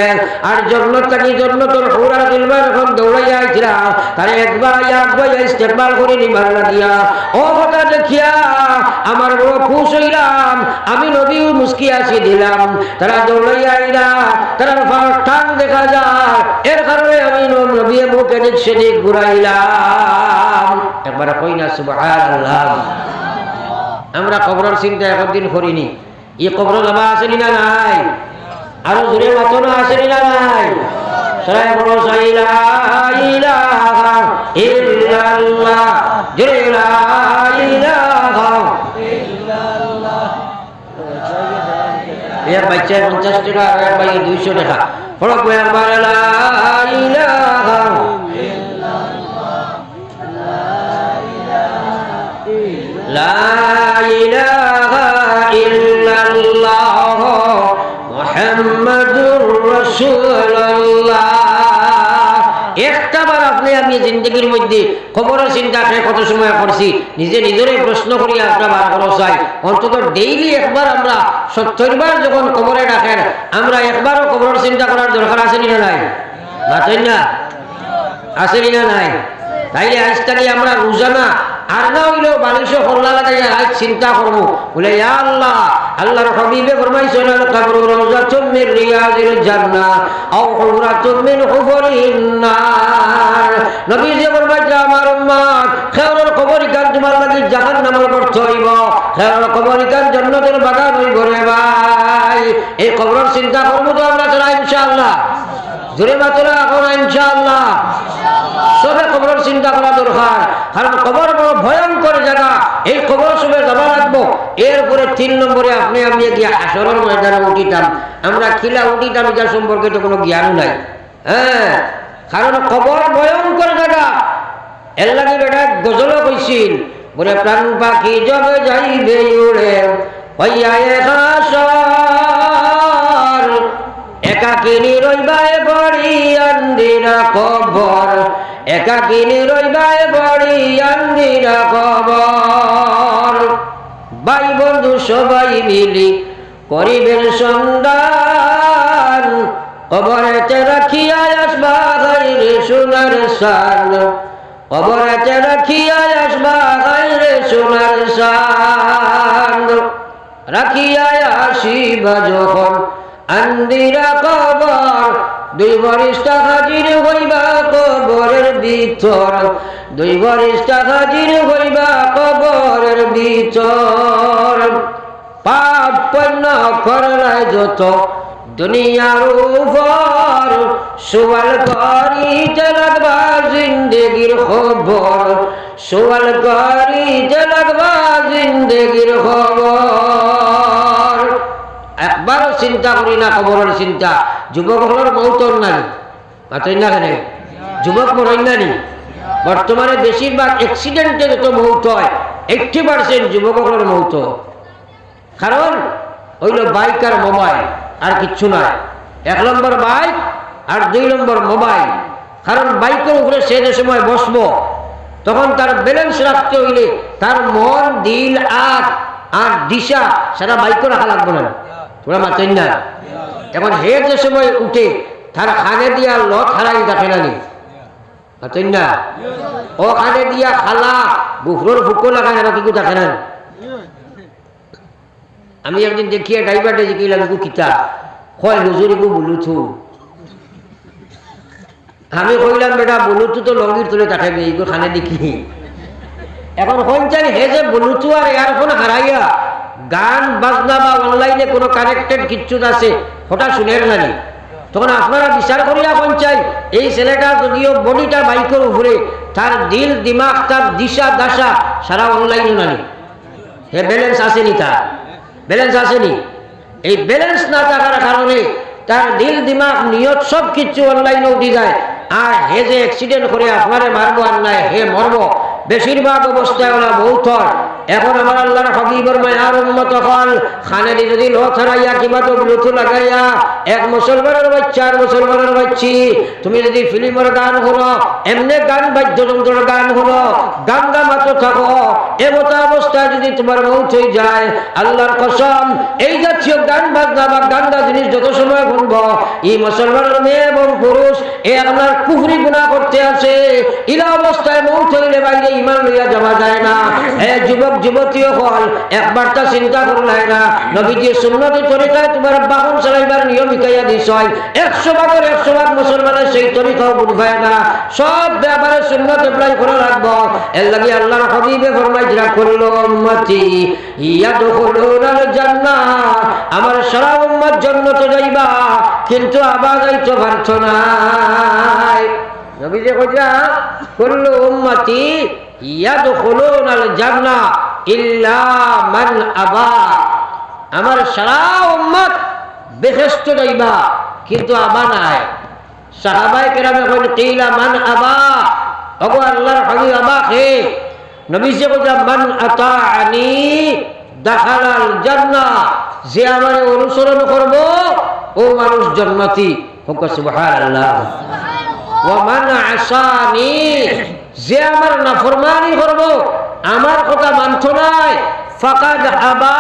আর জান্নাত থেকে জান্নাতের হুরা দিলবার এখন দৌড়াইয়া আইছিলা তারে একবার ইস্তেকবাল করে নিবার লাগিয়া ও কথা দেখিয়া আমার বড় খুশ হইলাম আমি নবী মুস্কি আসি দিলাম তারা দৌড়াইয়া আইলা তারা টান দেখা যায় এর কারণে আমি নবী মুখে দিক সেদিক ঘুরাইলাম একবার কই না সুবহানাল্লাহ আমরা কবরের চিন্তা একদিন করিনি এই কবর নামা আসেনি না নাই আরো জোরে মাতনা আসেনি না নাই সবাই বলো লা ইলাহা ইল্লাল্লাহ জোরে লা ইলাহা ইল্লাল্লাহ এর বাচ্চা 50 টাকা আর ভাই 200 টাকা পড়ো একবার লা ইলাহা লা ইলাহা ইল্লাল্লাহ মুহাম্মাদুর রাসূলুল্লাহ একটাবার আপনি আমি জিন্দগির মধ্যে খবরের চিন্তা কত সময় করছি নিজে নিজেরই প্রশ্ন করি একটা বার করো চাই অন্তত ডেইলি একবার আমরা 70 বার যখন কবরে ডাকেন আমরা একবারও খবরের চিন্তা করার দরকার আছে না নাই বাতেন না আছে না নাই তাইলে আজ থেকে আমরা রোজানা আর না হইলেও বালিশও করলা লাগাইয়া আজ চিন্তা করবো বলে ইয়া আল্লাহ আল্লাহর হাবিবে ফরমাইছেন আল কবরু রাওযাতুম মির রিয়াজিল জান্নাহ আও হুরাতুম মিন হুফুরিন নার নবীজি ফরমাইছেন আমার উম্মত খেয়ালের কবরিকান তোমার লাগি জাহান্নামের গর্ত হইব খেয়ালের কবরিকান জান্নাতের বাগান হইব রে ভাই এই কবরের চিন্তা করবো তো আমরা তোরা ইনশাআল্লাহ জোরে মাতরা এখন ইনশাআল্লাহ সবে কবরের চিন্তা করা দরকার কারণ কবর বড় ভয়ঙ্কর জায়গা এই কবর সবে যাবা রাখবো এরপরে 3 নম্বরে আপনি আমি গিয়ে হাসরের ময়দানে উঠিতাম আমরা খিলা উঠিতাম যার সম্পর্কে তো কোনো জ্ঞান নাই হ্যাঁ কারণ কবর ভয়ঙ্কর জায়গা এর লাগে বেটা গজলও কইছিল বলে প্রাণ পাখি জবে যাইবে উড়ে হইয়া হাসর একাকিনী রইবায় বড়ি আন্দিরা কবর একাকিনী রইবায় বড়ি আন্দিরা কবর ভাই বন্ধু সবাই মিলি করিবেন সন্ধান কবরেতে রাখিয়া আসবা গাইরে সোনার শান কবরেতে রাখিয়া আসবা গাইরে সোনার শান রাখিয়া আসিবা যখন আন্দিরা কবর দুই বরিষ্ঠা হাজির হইবা কবরের ভিতর দুই বরিষ্ঠা হাজির হইবা কবরের ভিতর পাপ পণ্য করলায় যত দুনিয়ার উপর সুয়াল করিতে লাগবা জিন্দেগির খবর সুয়াল করিতে লাগবা জিন্দেগির খবর একবারও চিন্তা করি না কবরের চিন্তা যুবক হলোর মৌতর নাই মাতই না কেন যুবক মরই নানি বর্তমানে বেশিরভাগ অ্যাক্সিডেন্টে যত মৌত হয় 80% যুবক হলোর মৌত কারণ হইল বাইক আর মোবাইল আর কিচ্ছু নয় 1 নম্বর বাইক আর 2 নম্বর মোবাইল কারণ বাইকের উপরে সে যে সময় বসবো তখন তার ব্যালেন্স রাখতে হইলে তার মন দিল আর দিশা সারা বাইকও রাখা লাগবে না, তোরা মাতেন না। এখন হে যে সময় উঠে তার খানে দিয়া লত হারাই দেখে না, মাতেন না। ও খানে দিয়া খালা গুফরোর ফুকো লাগায় না, কিছু দেখে না। আমি একদিন দেখিয়ে ড্রাইভারটা জিকিলাম গু কিতা কয় হুজুর গু বুলুথু। আমি কইলাম বেটা বুলুথু তো লঙ্গির তুলে তাকে এইগো খানে দেখি। এখন হইন হে যে বুলুথু আর ইয়ারফোন হারাইয়া গান বাজনা বা অনলাইনে কোনো কানেক্টেড কিচ্ছু আছে ওটা শুনের নানি, তখন আপনারা বিচার করিয়া পঞ্চায়েত এই ছেলেটা যদিও বডিটা বাইকের উপরে তার দিল দিমাগ তার দিশা দাশা সারা অনলাইনে নানি, হে ব্যালেন্স আসেনি, তার ব্যালেন্স আসেনি। এই ব্যালেন্স না থাকার কারণে তার দিল দিমাগ নিয়ত সব কিছু অনলাইনে উঠে যায়। আর হে যে অ্যাক্সিডেন্ট করে আপনারে মারবো আর নাই হে মরবো, বেশিরভাগ অবস্থায় ওরা বহুতর। এখন আমার আল্লাহর হাবিবের মায়ার উম্মত হল খানেদি যদি লো ছাড়াইয়া কিংবা তো ব্লুটুথ লাগাইয়া এক মুসলমানের বাচ্চা আর মুসলমানের বাচ্চি তুমি যদি ফিল্মের গান হলো এমনি গান বাদ্যযন্ত্রের গান হলো গাঙ্গা মাত্র থাকো এমতো অবস্থায় যদি তোমার মৌত হয়ে যায়, আল্লাহর কসম এই জাতীয় গান বাজনা বা গাঙ্গা জিনিস যত সময় শুনবো এই মুসলমানের মেয়ে এবং পুরুষ এ আপনার কুফরি গুনাহ করতে আছে। ইলা অবস্থায় মৌত হইলে বাইরে ইমান লইয়া যাওয়া যায় না। হে যুবক যুবতীও হল একবার তা চিন্তা করলাই না, নবীজি সুন্নতি তরিকায় তোমার বাহন চালাইবার নিয়ম শিখাইয়া দিছ, 100% মুসলমানের সেই তরিকাও বুঝবায় না, সব ব্যাপারে সুন্নত এপ্লাই করা লাগবো। এর লাগি আল্লাহর হাবিবে ফরমাইয়া করলো উম্মতি ইয়াদখুলুনাল জান্নাহ, আমার সারা উম্মত জান্নাতে যাইবা কিন্তু আবার যাইতে পারছ না। নবীজি কইরা কুল্লু উম্মতি ইয়াদখুলুনাল জান্নাহ ইল্লা মান আবা, আমার সারা উম্মত বেহেশতে যাইবা কিন্তু আবা নাই। সাহাবায়ে কেরামে কইলেন কিলা মান আবা, ওগো আল্লাহর হাবিব আবা কে? নবীজি কইরা মান আতাআনি দাখালাল জান্নাহ, যে আমারে অনুসরণ করব ও মানুষ জান্নাতি। হোক সুবহানাল্লাহ। ওয়া মান আসানি, যে আমার নাফরমানি করব আমার কথা মানত নাই ফাকাদ আবা,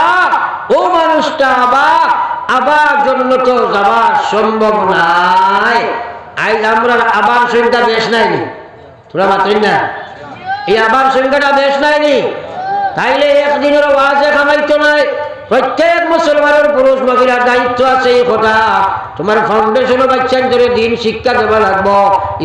ও মানুষটা আবা। আবার জন্য তো যাওয়া সম্ভব নাই। আজ আমরা আবার সংখ্যা বেশ নাইনি, তোরা মাত্রই না এই আবার সংখ্যাটা বেশ নাইনি, তাইলে একদিনের ওয়াজে কামাইতো নাই। প্রত্যেক মুসলমানের পুরুষ মহিলার দায়িত্ব আছে এই কথা, তোমার ফাউন্ডেশনও বাচ্চান ধরে দিন শিক্ষা দেওয়া লাগবো,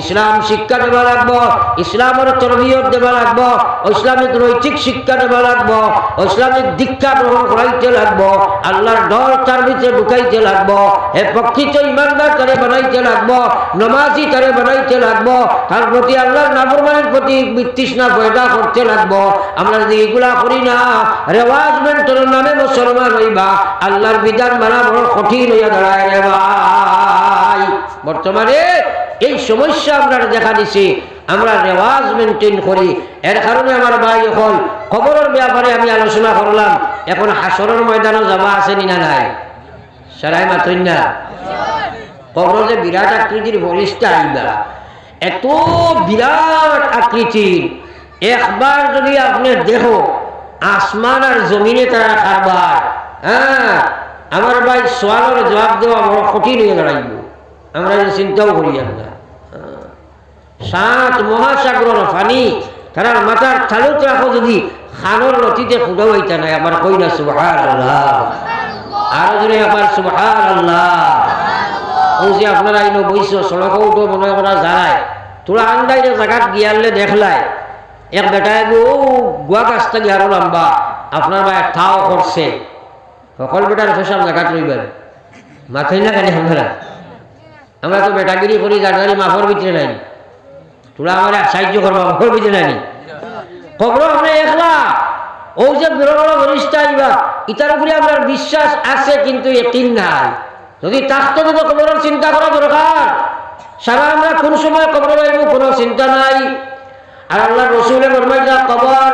ইসলাম শিক্ষা দেওয়া লাগবো, ইসলামের তরবিয়ত দেওয়া লাগবো, ইসলামিক নৈতিক শিক্ষা দেওয়া লাগবো, ইসলামিক দীক্ষা গ্রহণ করাইতে লাগবো, আল্লাহর ডর তার ভিতরে ঢুকাইতে লাগবো, হে প্রকৃত ইমানদার তারে বানাইতে লাগবো, নমাজি তারে বানাইতে লাগবো, তার প্রতি আল্লাহর নাফরমানের প্রতি বিতৃষ্ণা পয়দা করতে লাগবো। আমরা যদি এগুলা করি না, রেওয়াজমেন্টের নামে মুসলমান হইবা, আল্লাহর বিধান মানা বড় কঠিন হইয়া দাঁড়ায় রে ভাই। বর্তমানে এই সমস্যা আমরা দেখা দিছি, আমরা রেওয়াজ মেনটেন করি। এর কারণে আমার ভাই এখন খবরের ব্যাপারে আমি আলোচনা করলাম, এখন হাসরের ময়দানও যাওয়া আছে না নাই? সারাই মাত্রই না কবর যে বিরাট আকৃতির ফরিস্তা আইবা, এত বিরাট আকৃতির, একবার যদি আপনি দেখো আসমান আর জমিনে তারা কারবার, হ্যাঁ আমার ভাই সোয়ালের জবাব দেওয়া বড় কঠিন হয়ে দাঁড়াইব। আমরা যে চিন্তাও করি না, 7 মহাসাগরের পানি তার মাথার থালুত রাখো যদি খানোর নথিতে ফুটাও হইতা নাই। আমার কই না সুবহানাল্লাহ, আরো যদি আবার সুবহানাল্লাহ। ও যে আপনারা আইনো বইছ সড়কও তো মনে করা যায়, তোরা আন্দাই জায়গাত গিয়ালে দেখলাই এক বেটায় গো গুয়া গাছটা গিয়ে আরো লম্বা, আপনার ভাই ঠাও করছে, সকল বেটার ফেসাব জায়গাত রইবেন মাথায় না কেন? আমরা তো বেটাগিরি করি জানি মাফর ভিতরে নাই, তোরা আমার সাহায্য করবা মাফর ভিতরে নাই। খবর আপনি একলা ও যে বড় বড় বরিষ্ঠ আইবা, ইটার উপরে আপনার বিশ্বাস আছে কিন্তু একিন নাই। যদি থাকতো তো খবরের চিন্তা করা দরকার। সারা আমরা কোন সময় খবর পাইব কোনো চিন্তা নাই। আর আল্লাহ রসুলে ফরমাইয়া কবর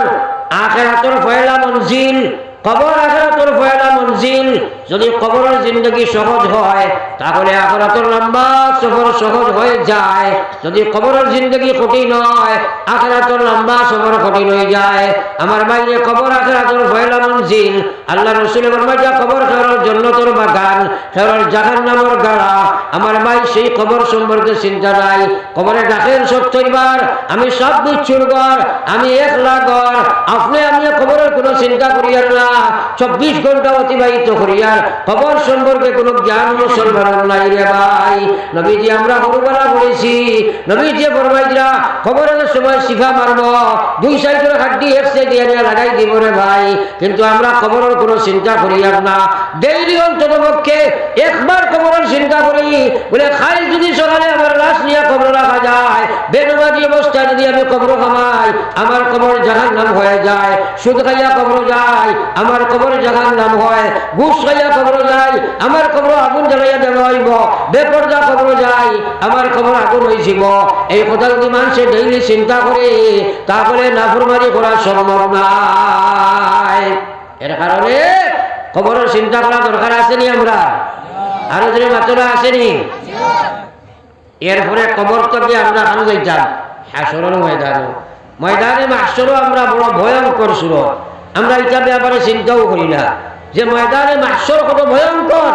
আখিরাতের পয়লা মঞ্জিল, কবর আখিরাতের পয়লা মঞ্জিল। যদি কবরের জিন্দগি সহজ হয় তাহলে আখিরাতের লম্বা সফর সহজ হয়ে যায়। যদি কবরের জিন্দগি কঠিন হয় আখিরাতের লম্বা সফর কঠিন হয়ে যায়। আমার ভাইয়ে কবর আখিরাতের পয়লা মঞ্জিল। আল্লাহ রাসূল ফরমায়া কবর খেরর জান্নাতের বাগান, খেরর জাহান্নামের গাড়া। আমার ভাই সেই কবর সম্পর্কে চিন্তা নাই। কবরে ডাকেন 70 বার, আমি সব বিচ্ছুর ঘর, আমি একলা ঘর। আপনি আমি কবরের কোনো চিন্তা করিয়ার না, 24 ঘন্টা অতিবাহিত করিয়ার কবর সম্পর্কে কোনো জ্ঞান মুসলমানের নাই রে ভাই। নবীজি আমরা হরুবেলা বলেছি, নবীজি ফরমাইরা কবরের সময় শিফা মারব, 2 সাইডের হাড্ডি এক সাইডে এনে লাগাই দিব রে ভাই। কিন্তু আমরা কবরের কোনো চিন্তা করিয়ার না। ডেইলি অন্তত পক্ষে একবার কবরের চিন্তা করি, বলে খাই যদি সকালে আমার লাশ নিয়ে কবর রাখা যায়, বেনমাজি অবস্থায় যদি আমি কবর খামাই আমার কবর জাহান্নাম হয়ে যায়। সুদ খাইয়া কবর যায় আমার কবর জাহান্নাম হয়। ঘুষ খাইয়া কবর যায় আমার কবর আগুন জ্বালাইয়া দেওয়া হইব। বেপরদা কবর যায় আমার কবর আগুন হয়েছিল। এই কথা যদি মানুষে ডেইলি চিন্তা করে তাহলে নাফরমানি করা সম্ভব নাই। এর কারণে কবরের চিন্তা করা দরকার আসেনি আমরা, আরো যদি মাত্রা আসেনি। এরপরে কবর থেকে আমরা খান যাইতাম হাসরের ময়দানে। ময়দানে মাহশরও আমরা বড় ভয়ঙ্কর সুরত। আমরা এটা ব্যাপারে চিন্তাও করি না যে ময়দানে মাহশর কত ভয়ঙ্কর।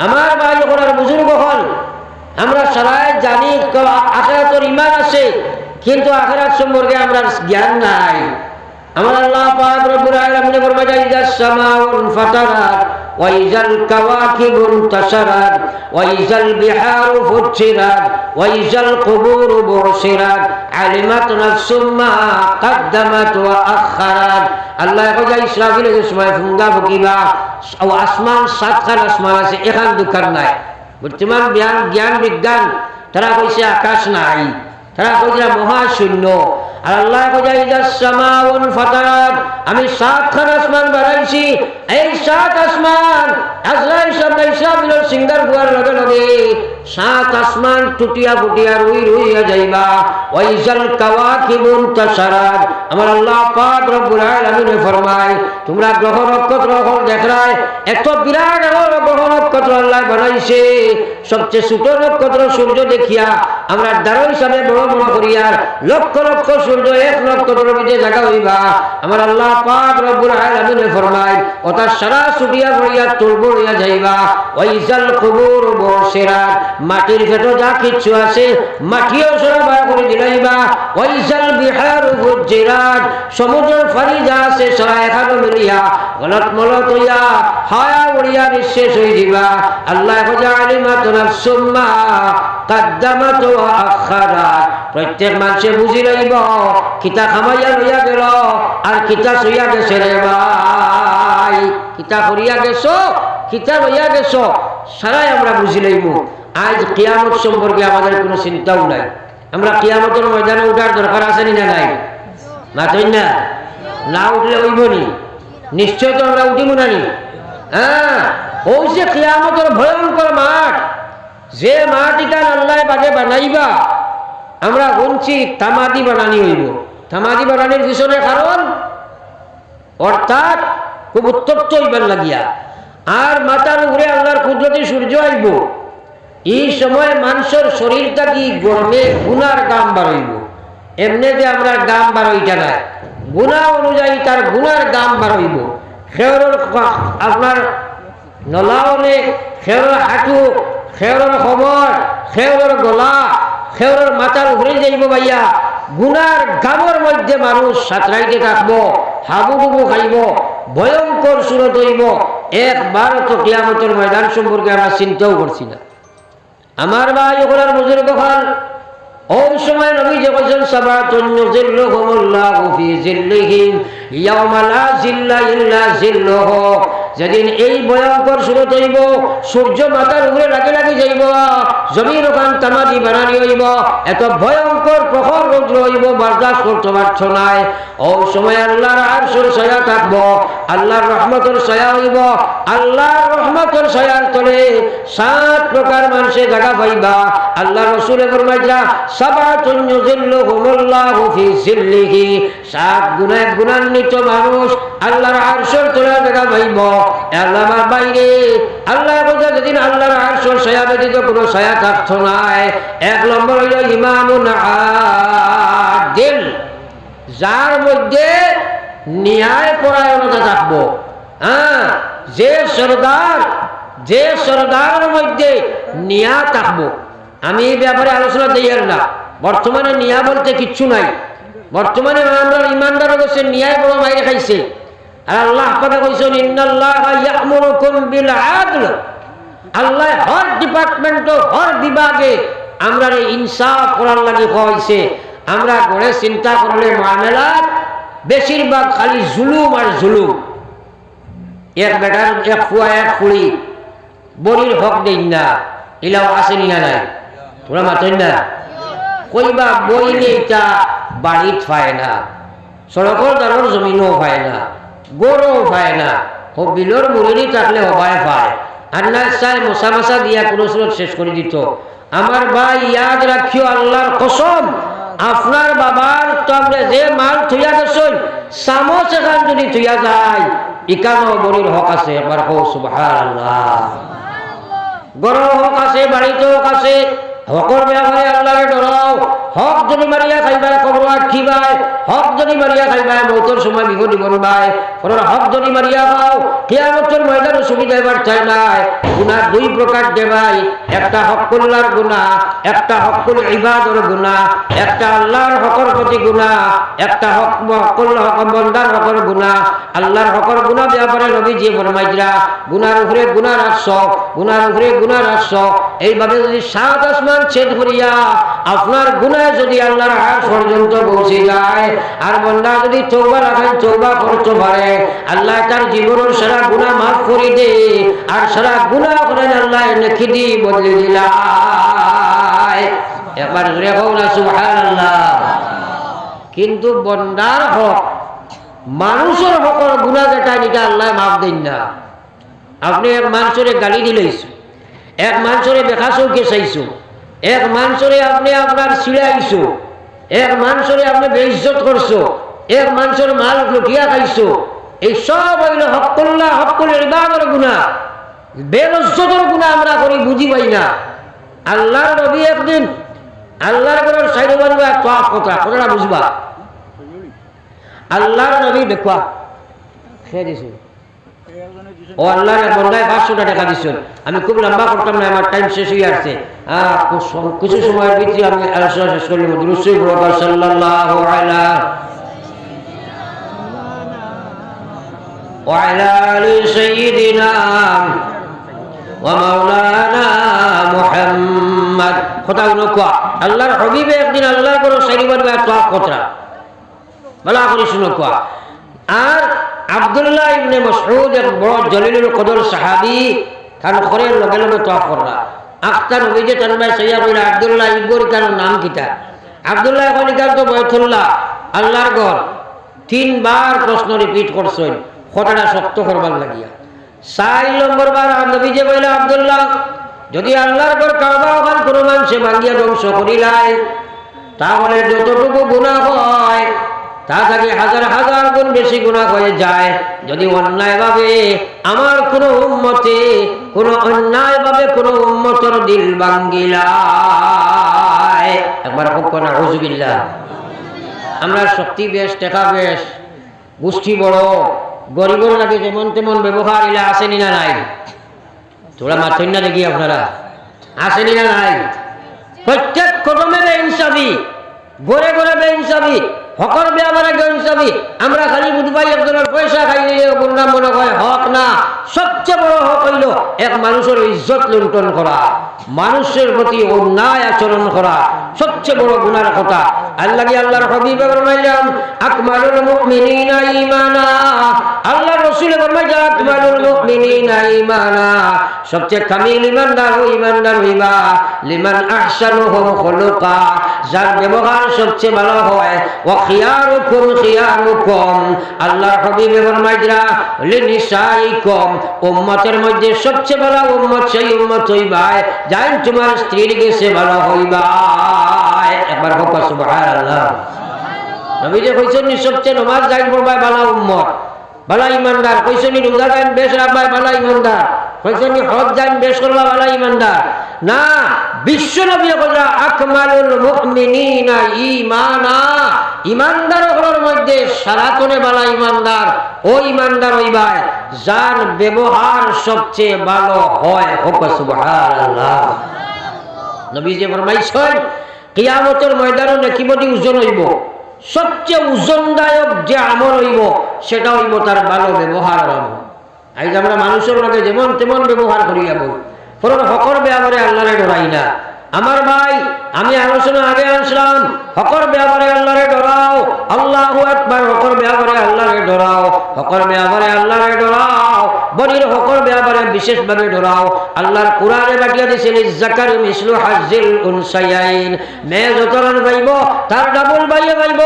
আমার ভাই করার বুজুর্গ হল, আমরা সবাই জানি আখিরাতের ঈমান আছে, কিন্তু আখিরাত সম্পর্কে আমরা জ্ঞান নাই। আমার আল্লাহ পাক রব্বুল আলামিন ফরমায় ইযাস সামাউন ফাতারাত ওয়া ইযাল কাওয়াকিবু ইনতাশারাত ওয়া ইযাল বিহারু ফুজ্জিরাত ওয়া ইযাল কুবুরু বুসিরাত আলিমাত নাফসুম মা কদ্দামাত ওয়া আখারাত। আল্লাহ কয় ইসরাফিলের সময় ফুঙ্গা ফুকিবা, আসমান 7খান আসমান আছে, এখান দুখান নাই। বর্তমান জ্ঞান বিজ্ঞান তারা কইছে আকাশ নাই, তারা কইছে মহাশূন্য। আর আল্লাহ কয় ইযাস সামাউন ফাতারাত, আমি 7খান আসমান বানাইছি। এই 7 আসমান আজরাইল সাহেব ইসরাফিলের সিঙ্গার ফুয়ার লগে লগে 7 আসমান টুটিয়া ফুটিয়া রুইয়া যাইবা। ওয়া ইযাল কাওয়াকিবু ইনতাশারাত, আমার আল্লাহ পাক রব্বুল আলামিন ফরমায় তোমরা গ্রহ নক্ষত্র দেখরায় এত বিরাট গ্রহ নক্ষত্র আল্লাহ বানাইছে। সবচেয়ে ছোট নক্ষত্র সূর্য দেখিয়া আমরা দ্বারা হিসাবে বড় বড় করিয়ার লক্ষ লক্ষ সূর্য এক নক্ষত্রের মধ্যে জায়গা হইবা। আমার আল্লাহ পাক রব্বুল আলামিন ফরমায় ওটা সারা ছুটিয়া পড়িয়া তুলব হইয়া যাইবা। ওয়া ইযাল কুবুর বুসিরাত, মাটির ভেতর যা কিছু আছে মাটিও সরা বার করে দিলাইবা। ওয়া ইযাল বিহারু ফুজ্জিরাত, সমুদ্রের ফানি যা আছে সরা এখানে মিলিয়া গলত মলত হইয়া হায়া উড়িয়া নিঃশেষ হয়ে দিবা। আল্লাহ কয় আলিমাত নাফসুম মা কদ্দামাত ওয়া আখারাত, প্রত্যেক মানুষে বুঝি লইব কিতা খামাইয়া লইয়া গেল আর কিতা সইয়া গেছে রে ভাই। কিতা করিয়া গেছো কিতা লইয়া গেছো সারাই আমরা বুঝি লইব। আজ কিয়ামত সম্পর্কে আমাদের কোনো চিন্তাও নাই। আমরা কিয়ামতের ময়দানে উঠার দরকার আছে না নাই? মাতই না, না উঠলে হইব নি? নিশ্চয় তো আমরা উঠিব না নি? হ্যাঁ, ওই যে কিয়ামতের ভয়ঙ্কর মাঠ, যে মাঠ এটা আল্লাহ বাগে বানাইবা আমরা শুনছি তামাদি বানানি হইব। তামাদি বানানির পিছনে কারণ অর্থাৎ খুব উত্তপ্ত হইবার লাগিয়া আর মাথার উপরে আল্লাহর কুদরতি সূর্য আইব। এই সময় মানুষের শরীরটা কি গরমে গুনার গাম বাড়াইব। এমনি যে আমরা গাম বাড়াইটা নাই, গুণা অনুযায়ী তার গুনার গাম বাড়াইব। খেয়রের আপনার নলাওনে, খেয়রের হাঁটু, খেয়রের খবর, খেয়রের গলা, খেয়রের মাথার উপরে যাইব ভাইয়া। গুনার গামের মধ্যে মানুষ সাঁতরাইতে থাকবো, হাবুডুবু খাইব, ভয়ঙ্কর সুরত হইব। একবার তো কিয়ামতের ময়দান সম্পর্কে আমরা চিন্তাও করছি না। আমার ভাই ওখানে বুজুর্গ হল, ওই সময় নবী যে বলেছেন সাবাতুন ইউযিল্লুহুমুল্লাহু ফি জিল্লিহিম ইয়াওমা লা জিল্লা ইল্লা জিল্লুহু, যেদিন এই ভয়ঙ্কর সুরত হইব, সূর্য মাথার উপরে লাগে লাগে যাইব, জমির ওখান তামাদি বানানি হইব, এত ভয়ঙ্কর প্রখর রৌদ্র হইব, বরদাস্ত করতে পারছ নাই। ওই সময় আল্লাহর আরশের ছায়া থাকবো, আল্লাহর রহমতের ছায়া হইব। আল্লাহর রহমতের ছায়ার তলে 7 প্রকার মানুষে জায়গা পাইবা। আল্লাহ রাসূলে ফরমাইয়া সাবাতুন ইউযিল্লুহুমুল্লাহু ফি জিল্লিহি, 7 গুণান্বিত মানুষ আল্লাহর আরশের তলে জায়গা পাইব। আল্লাহর বাইরে আল্লাহ বলে যেদিন আল্লাহর আরশের ছায়া ব্যতীত কোনো ছায়া থাকতো না। 1 নম্বর হইল ইমামুন আদিল, যার মধ্যে ন্যায় পরায়ণতা থাকবো। যে সরদারের মধ্যে নিয়া থাকবো। আমি এই ব্যাপারে আলোচনা দিই না। বর্তমানে নিয়া বলতে কিচ্ছু নাই। বর্তমানে আমরা ইমানদার হচ্ছে নিয়ায় বড় মাইরে খাইছে। আর আল্লাহ কথা কইছেন ইন্নাল্লাহা ইয়া'মুরুকুম বিল আদল। আল্লাহ হর ডিপার্টমেন্ট হর বিভাগে আমরা ইনসাফ করার লাগে কইছে। আমরা গড়ে চিন্তা করলে মামলাত বেশিরভাগ খালি জুলুম আর জুলুম। এক বেটার এক ফুয়া এক ফুড়ি বড়ির হক দেই না, এলাও আসেনি না নাই? তোরা মাতেন না কইবা বই নেইটা বাড়িত পায় না, সড়কর দারোর জমিনও পায় না, গরুও পায় না, ও বিলর মুড়ি থাকলে হবায় পায়। আর না চাই মশা মশা দিয়া কোনো সুরত শেষ করে দিত। আমার ভাই ইয়াদ রাখিও, আল্লাহর কসম, আপনার বাবার তবে যে মাল থুইয়া গেছেন চামচ এখান যদি থুইয়া যায় ইকানো বড়ির হক আছে। একবার কও সুবহানাল্লাহ। গরুর হক আছে, বাড়িতে হক আছে। হকর ব্যাপারে আল্লাহরে ডরাও। হক যদি মারিয়া খাইবাই কবর আটকিবাই, হক যদি মারিয়া খাইবাই মৌতের সময় বিপদ বনবাই, হক যদি মারিয়া খাও কিয়ামতের ময়দানে সুবিধা এবার চাই নাই। গুনাহ 2 প্রকার দেবাই, একটা হকুল্লাহর গুনাহ, একটা হকুল ইবাদর গুনাহ। একটা আল্লাহর হকর প্রতি গুনাহ, একটা হকুল বন্দার হকর গুনাহ। আল্লাহর হকর গুনাহ ব্যাপারে নবীজি ফরমাইরা গুনার উপরে গুনাহ রাখছ, গুনার উপরে গুনাহ রাখছ। এইভাবে যদি 7 আসমান ছেদ করিয়া আপনার গুনাহ যদি আল্লাহর আরশ পর্যন্ত পৌঁছে যায়, আর বান্দা যদি তওবা রাখেন, তওবা করতে পারে, আল্লাহ তার জীবনের সারা গুনাহ মাফ করে দে। আর সারা গুনাহ করে আল্লাহ নেকি দি বদলে দিলায়। একবার জোরে কও না সুবহানাল্লাহ। কিন্তু বান্দার হক, মানুষের হকর গুনাহ যেটা নিটা আল্লাহ মাফ দেন না। আপনি এক মানুষের গালি দিলেইছো, এক মানুষের বেখাচৌকে চাইছো, এক মানুষরে আপনি আপনার ছিড়াইছো, এক মানুষরে আপনি বেইজ্জত করছো, এক মানুষের মাল লুটিয়া খাইছো। এই সব হইল হকুল্লাহ, হকুল ইবাদর গুনাহ, বেইজ্জতের গুনাহ আমরা করি বুঝি পাই না। আল্লাহর নবী একদিন আল্লাহর ঘরের সাইডে বাড়িবা তোয়াফ কথাটা বুঝবা। আল্লাহর নবী দেখবা খেয়ে দিছে, ও আল্লাহর বন্দায় 500 টাকা দিচ্ছেন। আমি খুব লম্বা করতাম না, আমার টাইম শেষ হয়ে আসছে। কিছু সময়ের ভিতরে আমি আলোচনা শেষ করলাম। দুরূদ সাল্লাল্লাহু আলা সাইয়্যিদিনা ওয়া মাওলানা মুহাম্মদ। কথা হলো কোয়া আল্লাহর হাবিবে একদিন আল্লাহর ঘর সাইরিবার তোয়াফ করতা, বলা করে শুনো কোয়া। আর আব্দুল্লাহ ইবনে মাসউদ এক বড় জলিলুল কদর সাহাবী, কারণ করে লগে লগে তোয়াফ করলা। আখতার নবীজি তানবাই সাইয়া কইলা আব্দুল্লাহ ইবর কার নাম কিতা? আব্দুল্লাহ কইলা তো বাইতুল্লাহ, আল্লাহর ঘর। 3 বার প্রশ্ন রিপিট করছেন, কথাটা শক্ত করবার লাগিয়া। 4 নম্বর বার নবীজি কইলা আব্দুল্লাহ, যদি আল্লাহর ঘর কাবা ওখান কোনো মানুষে ভাঙ্গিয়া ধ্বংস করিলাই, তাহলে যতটুকু গুনাহ হয় তা থেকে 1000 গুণ বেশি গুনাহ হয়ে যায়। যদি অন্যায়ভাবে আমার কোনো উম্মতে কোনো অন্যায়ভাবে কোনো উম্মতের দিল ভাঙ্গিলায়, একবার হোক না আউযুবিল্লাহ। আমরা শক্তি বেশ, টাকা বেশ, গোষ্ঠী বড়, গরিবের লাগে যেমন তেমন ব্যবহার এলা আসেনি না নাই? তোরা মাথেন না দেখি আপনারা, আসেনি না নাই? প্রত্যেক কদমে বেইনসাফি, ঘরে ঘরে বেইনসাফি, হকর ব্যাপারে বেইনসাফি। আমরা খালি বুঝবাই একজনের পয়সা খাইলে গুণা মনে হয় হক না। সবচেয়ে বড় হক হইল এক মানুষের ইজ্জত লুণ্ঠন করা, মানুষের প্রতি অন্যায় আচরণ করা, সবচেয়ে বড় গুনার কথা। আল্লাহর হাবিবে ফরমাইলেন আকমালুল মুমিনিনা ঈমানা, আল্লাহর রাসূল ফরমাইলেন আকমালুল মুমিনিনা ঈমানা, সবচেয়ে কামিল ঈমানদার হইবা লিমান আহসানুহুম খুলুকা, যার ব্যবহার সবচেয়ে ভালো হয়। ওয়া খিয়ারুকুম খিয়ারুকুম, আল্লাহর হাবিব ফরমাইরা লিনিসাইকুম, উম্মতের মধ্যে সবচেয়ে ভালো উম্মত সেই উম্মত হইবা যাই তোমার স্ত্রীর কাছে ভালো হইবা। একবার হোক সুবহানাল্লাহ। নবীজি কইছেন সবচেয়ে নামাজ যাই পড়বা ভালো উম্মত, ভালো ইমানদার। কইছেন রোজা গান বেশ রাখবা ভালো ইমানদার। কইছেন হজ গান বেশ করবা ভালো ইমানদার। না, বিশ্ব নবী কইরা আকমালুল মুমিনিনা ঈমানা, ইমানদারদের মধ্যে সারাতনে ভালো ইমানদার ও ইমানদার হইবা যার ব্যবহার সবচেয়ে ভালো হয়। হোক সুবহানাল্লাহ। নবীজি ফরমাইছেন কিয়ামতের ময়দানে নাকি বডি ওজন হইব, সবচেয়ে ওজনদায়ক যে আমল হইব সেটা হইব তার ভালো ব্যবহার আমল। আজ আমরা মানুষের লগে যেমন তেমন ব্যবহার করি যাব, পরে হকর ব্যাপারে আল্লাহরে ডরাই না। আমার ভাই, আমি আলোচনা আগে আসলাম, হকর ব্যাপারে আল্লাহরে ডরাও। আল্লাহু আকবার। হকর ব্যাপারে আল্লাহরে ডরাও, হকর ব্যাপারে আল্লাহরে ডরাও, বনির হকর ব্যাপারে বিশেষভাবে ডরাও। আল্লাহর কোরআনে বাটিয়া দিয়েছেন যাকার মিসলু হাজ্জিল উনসায়াইন, মেয়ে যতরান পাইব তার ডাবল বাইয়ে পাইব।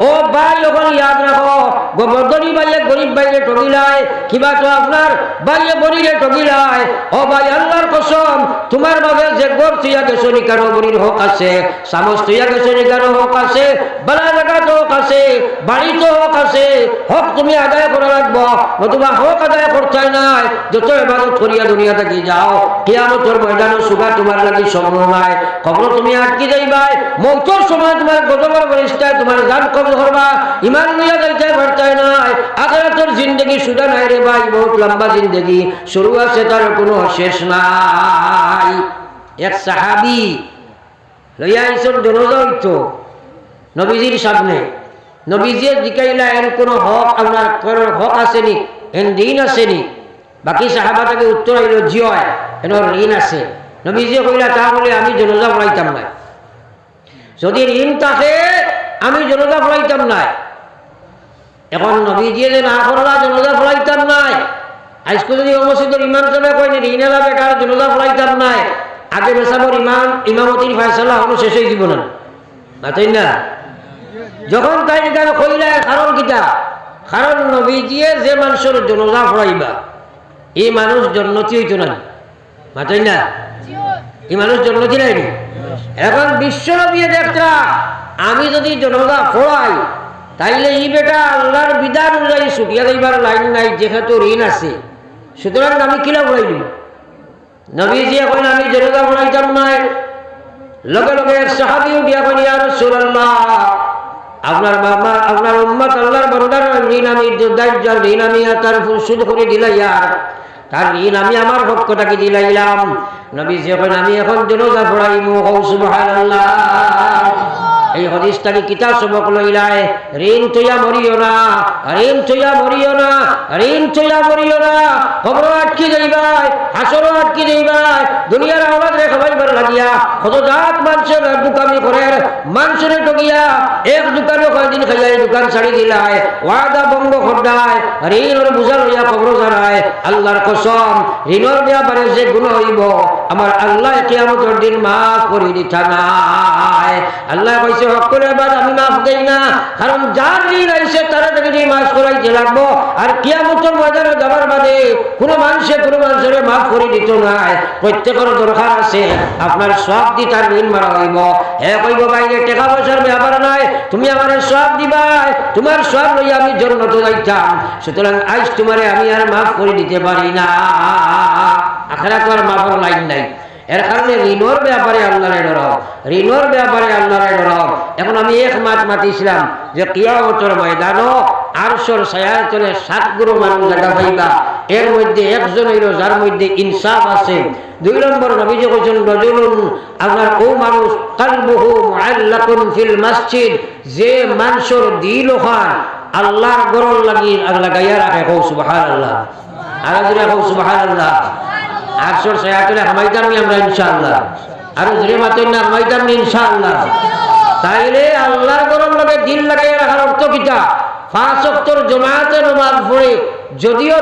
ও ভাই, ওখানে ইয়াদ রাখো, গবর্ধনী বাইয়ে গরিব বাইরে টগিলায়, কিবা তো আপনার বাইয়ে বনিরে টগিলায়। ও ভাই, আল্লাহর কসম, তোমার বাবে যে গর তুইয়া গেছো নিকানো বনির হক আছে, সামস তুইয়া গেছো নিকানো হক আছে, বালা জায়গা তো হক আছে, বাড়ি তো হক আছে। হক তুমি আদায় করে রাখবো, নতুবা হক আদায় করতে নাই যত ইবাদত করিয়া দুনিয়া থেকে যাও, কিয়ামতের ময়দানে সুগা তোমার লাগি সম্ভব নাই। কবর তুমি আটকে যাইবাই, মৌতের সময় তোমার গজবের ফেরেশতায় তোমার জান কবজ করবা, ইমান নিয়ে যাইতে পারতে নাই। আখিরাতের জিন্দেগি সুদা নাই রে ভাই, বহুত লম্বা জিন্দেগি, শুরু আছে তার কোনো শেষ নাই। এক সাহাবী লইয়া আইসন জনজা হইতো নবীজির সামনে। নবীজি জিকাইলা এর কোনো হক আপনার কোনো হক আসেনি, এন ঋণ আসেনি। বাকি সাহাবাটাকে উত্তর আইল জিয় এর ঋণ আছে। নবীজি কইলা তাহলে আমি জনজা পড়াইতাম না, যদি ঋণ থাকে আমি জনজা পড়াইতাম না। এখন নবীজি যে না করলা জনজা পড়াইতাম নাই, আজকে যদি মসজিদের ইমাম সাহেব কইনি ঋণ এলা বেকার জনজা পড়াইতাম নাই, আগে বেসাবর ইমামতির ফয়সালা হলো শেষ হয়ে দিব না, তাই না? যখন তাই কইলা কারণ কিটা, কারণ নবীজিয়ে যে মানুষের জনজা পড়াইবা এই মানুষ জন্নতি হইতো না, তাই না? এই মানুষ জন্নতি নাই। এখন বিশ্ব নবী দেখতা আমি যদি জনজা পড়াই তাইলে ই বেটা আল্লাহর বিধান অনুযায়ী ছুটিয়া যাইবার লাইন নাই, যেহেতু ঋণ আছে, সুতরাং আমি কিলা পড়াই দিব। নবীজি এখন আমি জনজা পড়াইতাম নাই। লগে লগে সাহাবী উঠিয়া কইল ইয়া রাসূলুল্লাহ, আপনার বাবা আপনার উম্মত আল্লাহর বান্দার ঋণ আমি দাজ্জাল ঋণ আমি তার সুদ করে দিলাইয়ার, তার ঋণ আমি আমার পক্ষটাকে দিলাইলাম। নবীজি এখন আমি এখন জনজা পড়াইমু। সুবহানাল্লাহ। এই হাদিসটাকে কিতাব সবক লইলাই, ঋণ তুইয়া মরিও না, ঋণ তুইয়া মরিও না, ঋণ তুইয়া মরিও না। খবর আটকে যাইবাই, হাসরও আটকে যাইবাই, দুনিয়ার আওলাদ রে খাবাইবার লাগিয়া কত জাত মানুষের দোকানি করে মানুষের টকিয়া এক দোকানে কয়দিন খাইয়াই দোকান ছাড়ি দিলাই, ওয়াদা বন্ধ করদায়, ঋণের বোঝা লইয়া খবর জানায়। আল্লাহর কসম, ঋণের ব্যাপারে যে গুণ হইব আমার আল্লাহ কিয়ামতের দিন মাফ করে দিতা নাই। আল্লাহ কইছে হক করে বাদ আমি মাফ দেই না, কারণ যার ঋণ আইছে তারা থেকে যে মাফ করাইতে লাগবো। আর কিয়ামতের ময়দানে যাবার বাদে কোনো মানুষের মাফ করে দিত নাই। প্রত্যেকের দরকার আছে আপনার সব দি তার ঋণ মারা হইব। হে কইব বাইরে টাকা পয়সার ব্যাপার নাই, তুমি আমার সব দিবাই, তোমার সব লইয়া আমি জান্নাতে যাইতাম, সুতরাং আজ তোমারে আমি আর মাফ করে দিতে পারি না। আখিরাতে আর মাফের লাইন নাই। এর কারণে ঋণের ব্যাপারে আল্লাহরে ডরাও, ঋণের ব্যাপারে আল্লাহরে ডরাও। এখন আমি এক মাত মাতিছিলাম যে কিয়ামতের ময়দানও আরশের ছায়ার তলে 7 গুরু মানুষ জায়গা পাইবা, এর মধ্যে একজন হইল যার মধ্যে ইনসাফ আছে। 2 নম্বর নবীজি কইছেন রাজুলুন, আপনার ও মানুষ কলবুহু মুআল্লাকুন ফিল মসজিদ, যে মানুষের দিল ওখান আল্লাহর গরল লাগি লাগাইয়া রাখে। সুবহানাল্লাহ। আর জোরে সুবহানাল্লাহ। আরশের ছায়ার তলে হামাইতাম আমরা ইনশাআল্লাহ, আর জোরে মাতেন না হামাইতাম ইনশাআল্লাহ। তাইলে আল্লাহর গরল লাগে দিল লাগাইয়া রাখার অর্থ কিটা? পাঁচ ওয়াক্তের জামাতে নামাজ পড়ে, যদিও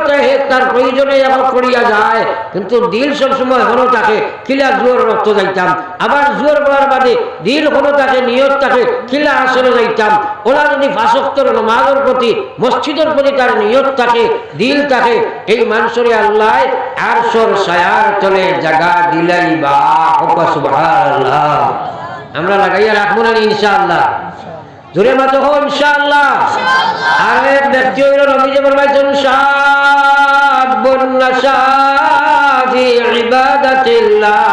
তার প্রয়োজনে এখন করিয়া যায়, কিন্তু দিল সবসময় হলো থাকে কিলা জোর রক্ত যাইতাম, আবার জোর পড়ার বাদে দিল হলো থাকে নিয়ত থাকে কিলা আসলে যাইতাম। ওরা যদি পাঁচ ওয়াক্তের নামাজের প্রতি মসজিদের প্রতি তার নিয়ত থাকে, দিল থাকে, এই মানুষের আল্লাহ আরশের ছায়ার তলে জায়গা দিলাইবা। সুবহানাল্লাহ। আমরা লাগাইয়া রাখবো না ইনশাআল্লাহ? জোরে মাতো হো ইনশাআল্লাহ। আর এক ব্যক্তি হইল নবীজি বলছেন শাবুন নাশা ফি ইবাদাতিল্লাহ।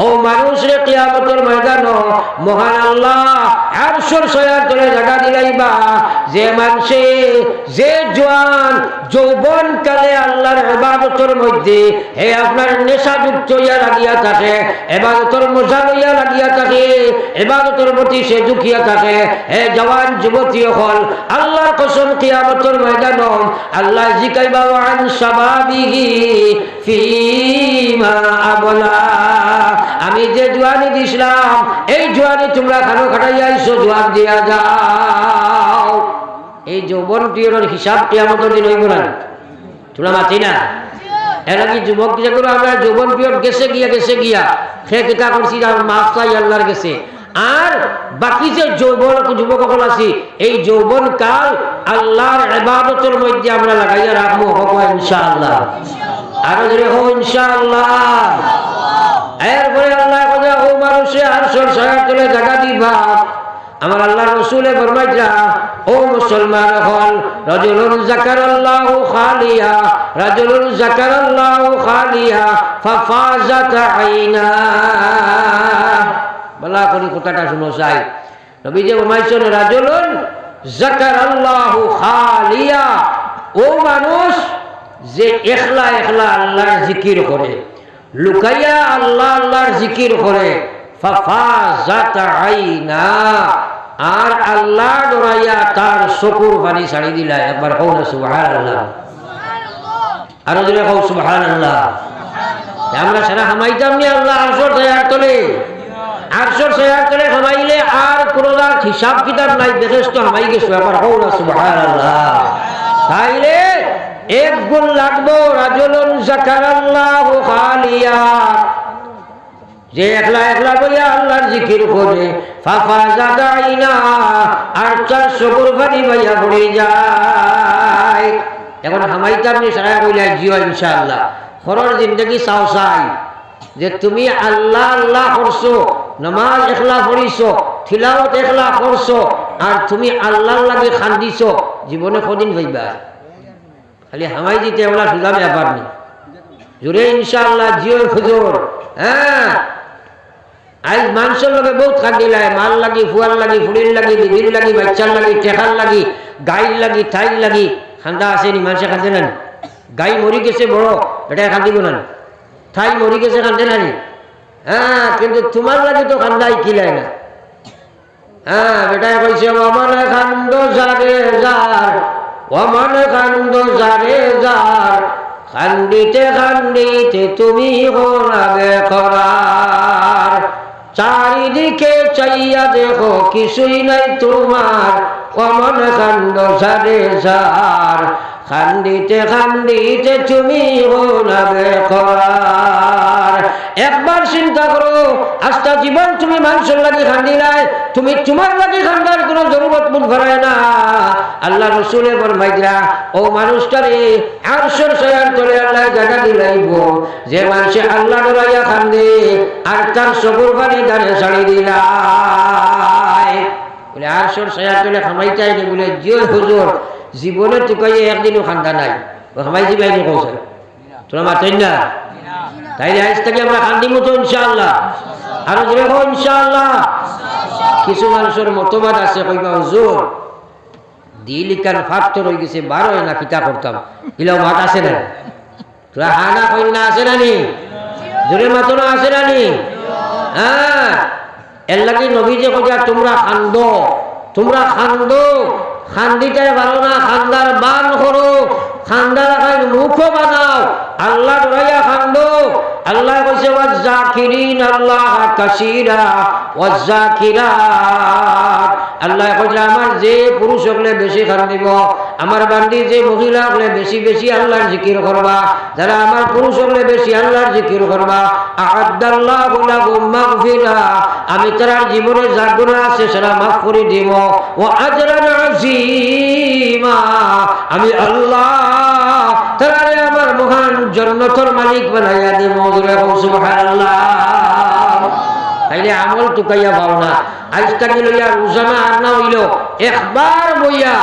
ও মানুষ রে, কিয়ামতের ময়দানে মহান আল্লাহ আরশের ছায়ার তলে জায়গা দিলাইবা যে মানুষে, যে জওয়ান যৌবন কালে আল্লাহর ইবাদতের মধ্যে হে আপনার নেশাযুক্ত হইয়া লাগিয়া থাকে, ইবাদতের মজা লইয়া লাগিয়া থাকে, ইবাদতের প্রতি সে ঝুঁকিয়া থাকে। হে জওয়ান যুবতী হল, আল্লাহর কসম কিয়ামতের ময়দানে আল্লাহ জিকাইবা আন শাবাবিহি ফিমা আবলা। আমি যে জোয়ানি দিছিলাম, এই জোয়ানি তোমরা খানো খাটাইয়া আইছো, জবাব দিয়া যাও। এই যৌবন পিরিয়ডের হিসাব কিয়ামতের দিন হইব না? তোমরা মাতি না? এর আগে যুবক যেগুলো আমরা যৌবন পিরিয়ড গেছে গিয়া সে কিতা করছি মাফ চাই আল্লাহর গেছে। আর বাকি যে যুবক সকল আছি, এই যৌবন কাল আল্লাহর ইবাদতের মধ্যে আমরা লাগাইয়া রাখবো ইনশাআল্লাহ। আরো জোরে হো ইনশাআল্লাহ। এরপরে আল্লাহ কথা ও মানুষে আরশের ছায়ার তলে জায়গা দিবা। আমার আল্লাহ রাসূলে ফরমাইয়া ও মুসলমান হল, রাজুলুন যাকারাল্লাহু খালিয়া, রাজুলুন যাকারাল্লাহু খালিয়া ফাফাজাত আইনা। বলা করি কথাটা শুনো চাই। নবীজি ফরমাইছেন রাজুলুন যাকারাল্লাহু খালিয়া, ও মানুষ যে একলা একলা আল্লাহর জিকির করে, লুকাইয়া আল্লাহ আল্লাহর জিকির করে, ফাফাজাত আইনা, আর আল্লাহ ডরাইয়া তার চকুর পানি ছাড়ি দিলা। একবার কও না সুবহানাল্লাহ। আরো জোরে কও সুবহানাল্লাহ। আমরা সারা হামাইতাম নি আল্লাহ আরশের ছায়ার তলে? আরশের ছায়ার তলে হামাইলে আর কোনো হিসাব কিতাব নাই, দেখেছ তো হামাই গেছো। একবার কও না সুবহানাল্লাহ। তাইলে এক গুণ লাগবো রাজুলুন যাকারাল্লাহু খালিয়া, যে একলা একলা বইয়া আল্লাহর জিকির করে, ফাফাজাত আইনা, আর তার চকুর পানি বাইয়া পড়ে যায়। এখন হামাইতাম নি সারা কইলা জিও ইনশাআল্লাহ। খরর জিন্দগি চাও চাই যে তুমি আল্লাহ আল্লাহ করছো, নামাজ একলা পড়িছো, তিলাওয়াত একলা করছো, আর তুমি আল্লাহর লাগে খান্দিছো, জীবনে কদিন পাইবা? খালি হামাই দিতে ওলা সুদা ব্যাপার নেই। জোরে ইনশাআল্লাহ জিও হুজুর। হ্যাঁ, আজ মানুষের লগে বহুত খান্দিলাই, মাল লাগি, ফুয়ার লাগি, ফুড়ির লাগি, দিদির লাগি, বাচ্চার লাগি, টেকার লাগি, গাইর লাগি, থাইর লাগি। খান্দা আসেনি? মানুষে খান্দে না? গাই মরি গেছে বড়, এটা খান্দিব না? থাই মরি গেছে খান্দে না? হ্যাঁ, কিন্তু তোমার লাগে তো খান্দাই কিলাই না। হ্যাঁ, বেটায় কইছে অমনে খান্দ যারে যার, অমনে খান্দ যারে যার, খান্দিতে খান্দিতে তুমি হোনাবে করার। চারিদিকে চাইয়া দেখো কিছুই নাই তোমার, অমনে খান্দ যারে যার, খান্দিতে খান্দিতে তুমি হোনাবে করার। একবার চিন্তা করো, আস্তা জীবন তুমি মানুষের লাগে খান্দিলাই, তুমি তোমার লাগে খান্দার কোনো জরুরত বোধ করায় না। আল্লাহ রসুলে ফরমাইরা ও মানুষটারে আরশের ছায়ার তলে আল্লাহ জায়গা দিলাইব যে মানুষে আল্লাহ ডরাইয়া খান্দে, আর তার চকুর পানি দাঁড়ে ছাড়ি দিলাই। বলে আরশের ছায়ার তলে খামাই চাইনি? বলে জিও হুজুর, জীবনে টুকাই একদিনও খান্দা নাই। খামাই দিবাইনি কৌশল তোরা মাতেন না? তাইলে আজ থেকে আমরা খান্দিমু তো ইনশাআল্লাহ। আরো জোরে হোক ইনশাআল্লাহ। কিছু মানুষের মতবাদ আছে, কইবা হুজুর দিলিকান ফাক্তর হয়ে গেছে, 12 না কিতা করতাম, ইলাও মাত আছে না? তোরা হানা কইনা আছে না নি? জোরে মাতো না আছে না নি? হ্যাঁ, এর লাগে নবী যে কইয়া তোমরা খান্দো, তোমরা খান্দো, খান্দিটাই ভালো না, খান্দার বান করো, খান্দার মুখ বানাও, আল্লাহ ডরাইয়া খান্দো, আল্লাহ কইছে ওয়াজ্জাকিরিন আল্লাহ কাসীরা ওয়াজ্জাকিরাত। আল্লাহ কইছে আমার যে পুরুষ হলে বেশি খান দিব, আমার বান্দি যে মহিলা হলে বেশি বেশি আল্লাহর জিকির করবা, যারা আমার পুরুষ হলে বেশি আল্লাহর জিকির করবা, আ'আদাল্লাহু লাহুম মাগফিরা, আমি তার জীবনে যা গুনাহ আছে সেটা মাফ করে দিব, ওয়া আজরান আযীমা, আমি আল্লাহ তারে আমার মহান জান্নাতের মালিক বানাইয়া দেব। সুবহানাল্লাহ। তাইলে আমল টুকাইয়া পাও না। আজ থেকে লইয়া রোজানা আর না হইল একবার বইয়া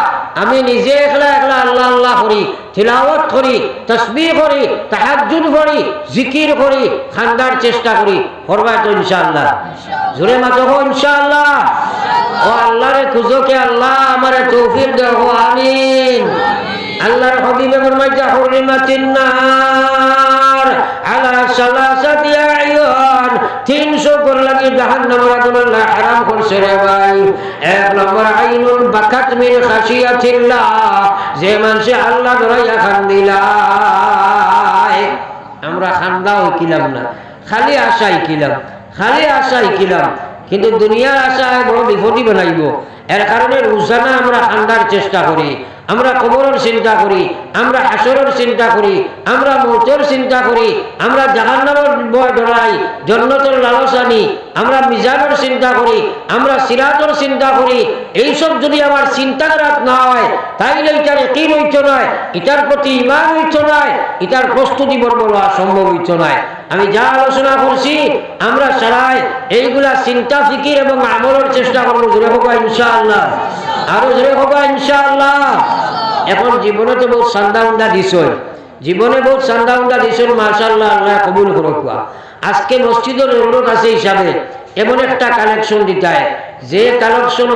আমি নিজে একলা একলা আল্লাহ আল্লাহ করি, তিলাওয়াত করি, তাসবিহ করি, তাহাজ্জুদ করি, জিকির করি, খান্দার চেষ্টা করি। করবা তো ইনশাআল্লাহ? জোরে মাতো হো ইনশাআল্লাহ। ও আল্লাহরে খুঁজো কে আল্লাহ আমারে তৌফিক দাও, আমিন। আল্লাহর হাবিবে ফরমাইছে হুরমাতিন নার আলা সালাসাতি আইয়ান, 300 কর লাগি জাহান্নামের আগুন আল্লাহ হারাম করছে রে ভাই। এক নম্বর আইনুন বাকাত মিন খাশিয়াতিল্লাহ, যে মানুষে আল্লাহ ধরাইয়া খান্দিলাই। আমরা খান্দাও কিলাম না, খালি আশাই কিলাম, খালি আশাই কিলাম, কিন্তু দুনিয়ার আশায় বড় বিপদই বানাইব। এর কারণে রোজানা আমরা খান্দার চেষ্টা করি, আমরা কবরের চিন্তা করি, আমরা হাসরের চিন্তা করি, আমরা মৌতের চিন্তা করি, আমরা জাহান্নামের ভয় ডরাই, জান্নাতের লালস আনি, আমরা মিজানের চিন্তা করি, আমরা সিরাতের চিন্তা করি। এইসব যদি আমার চিন্তা রাত না হয় তাইলে এটার ইয়াকিন হইত নয়, এটার প্রতি ঈমান হইত নয়, এটার প্রস্তুতি বলা সম্ভব হইত নয়। আমি যা আলোচনা করছি আমরা সবাই এইগুলা চিন্তা ফিকির এবং আমলের চেষ্টা করবো। জোরে হোক ইনশাআল্লাহ, আরো জোরে হোক ইনশাআল্লাহ। এখন জীবনে তো বহুত সান্দা উন্দা দিছ, জীবনে বহুত সান্দা উন্দা দিছ, মাশাআল্লাহ, আল্লাহ কবুল করুক। আজকে মসজিদের লোক আছে হিসাবে এমন একটা কালেকশন দিতে হয় যে কালেকশন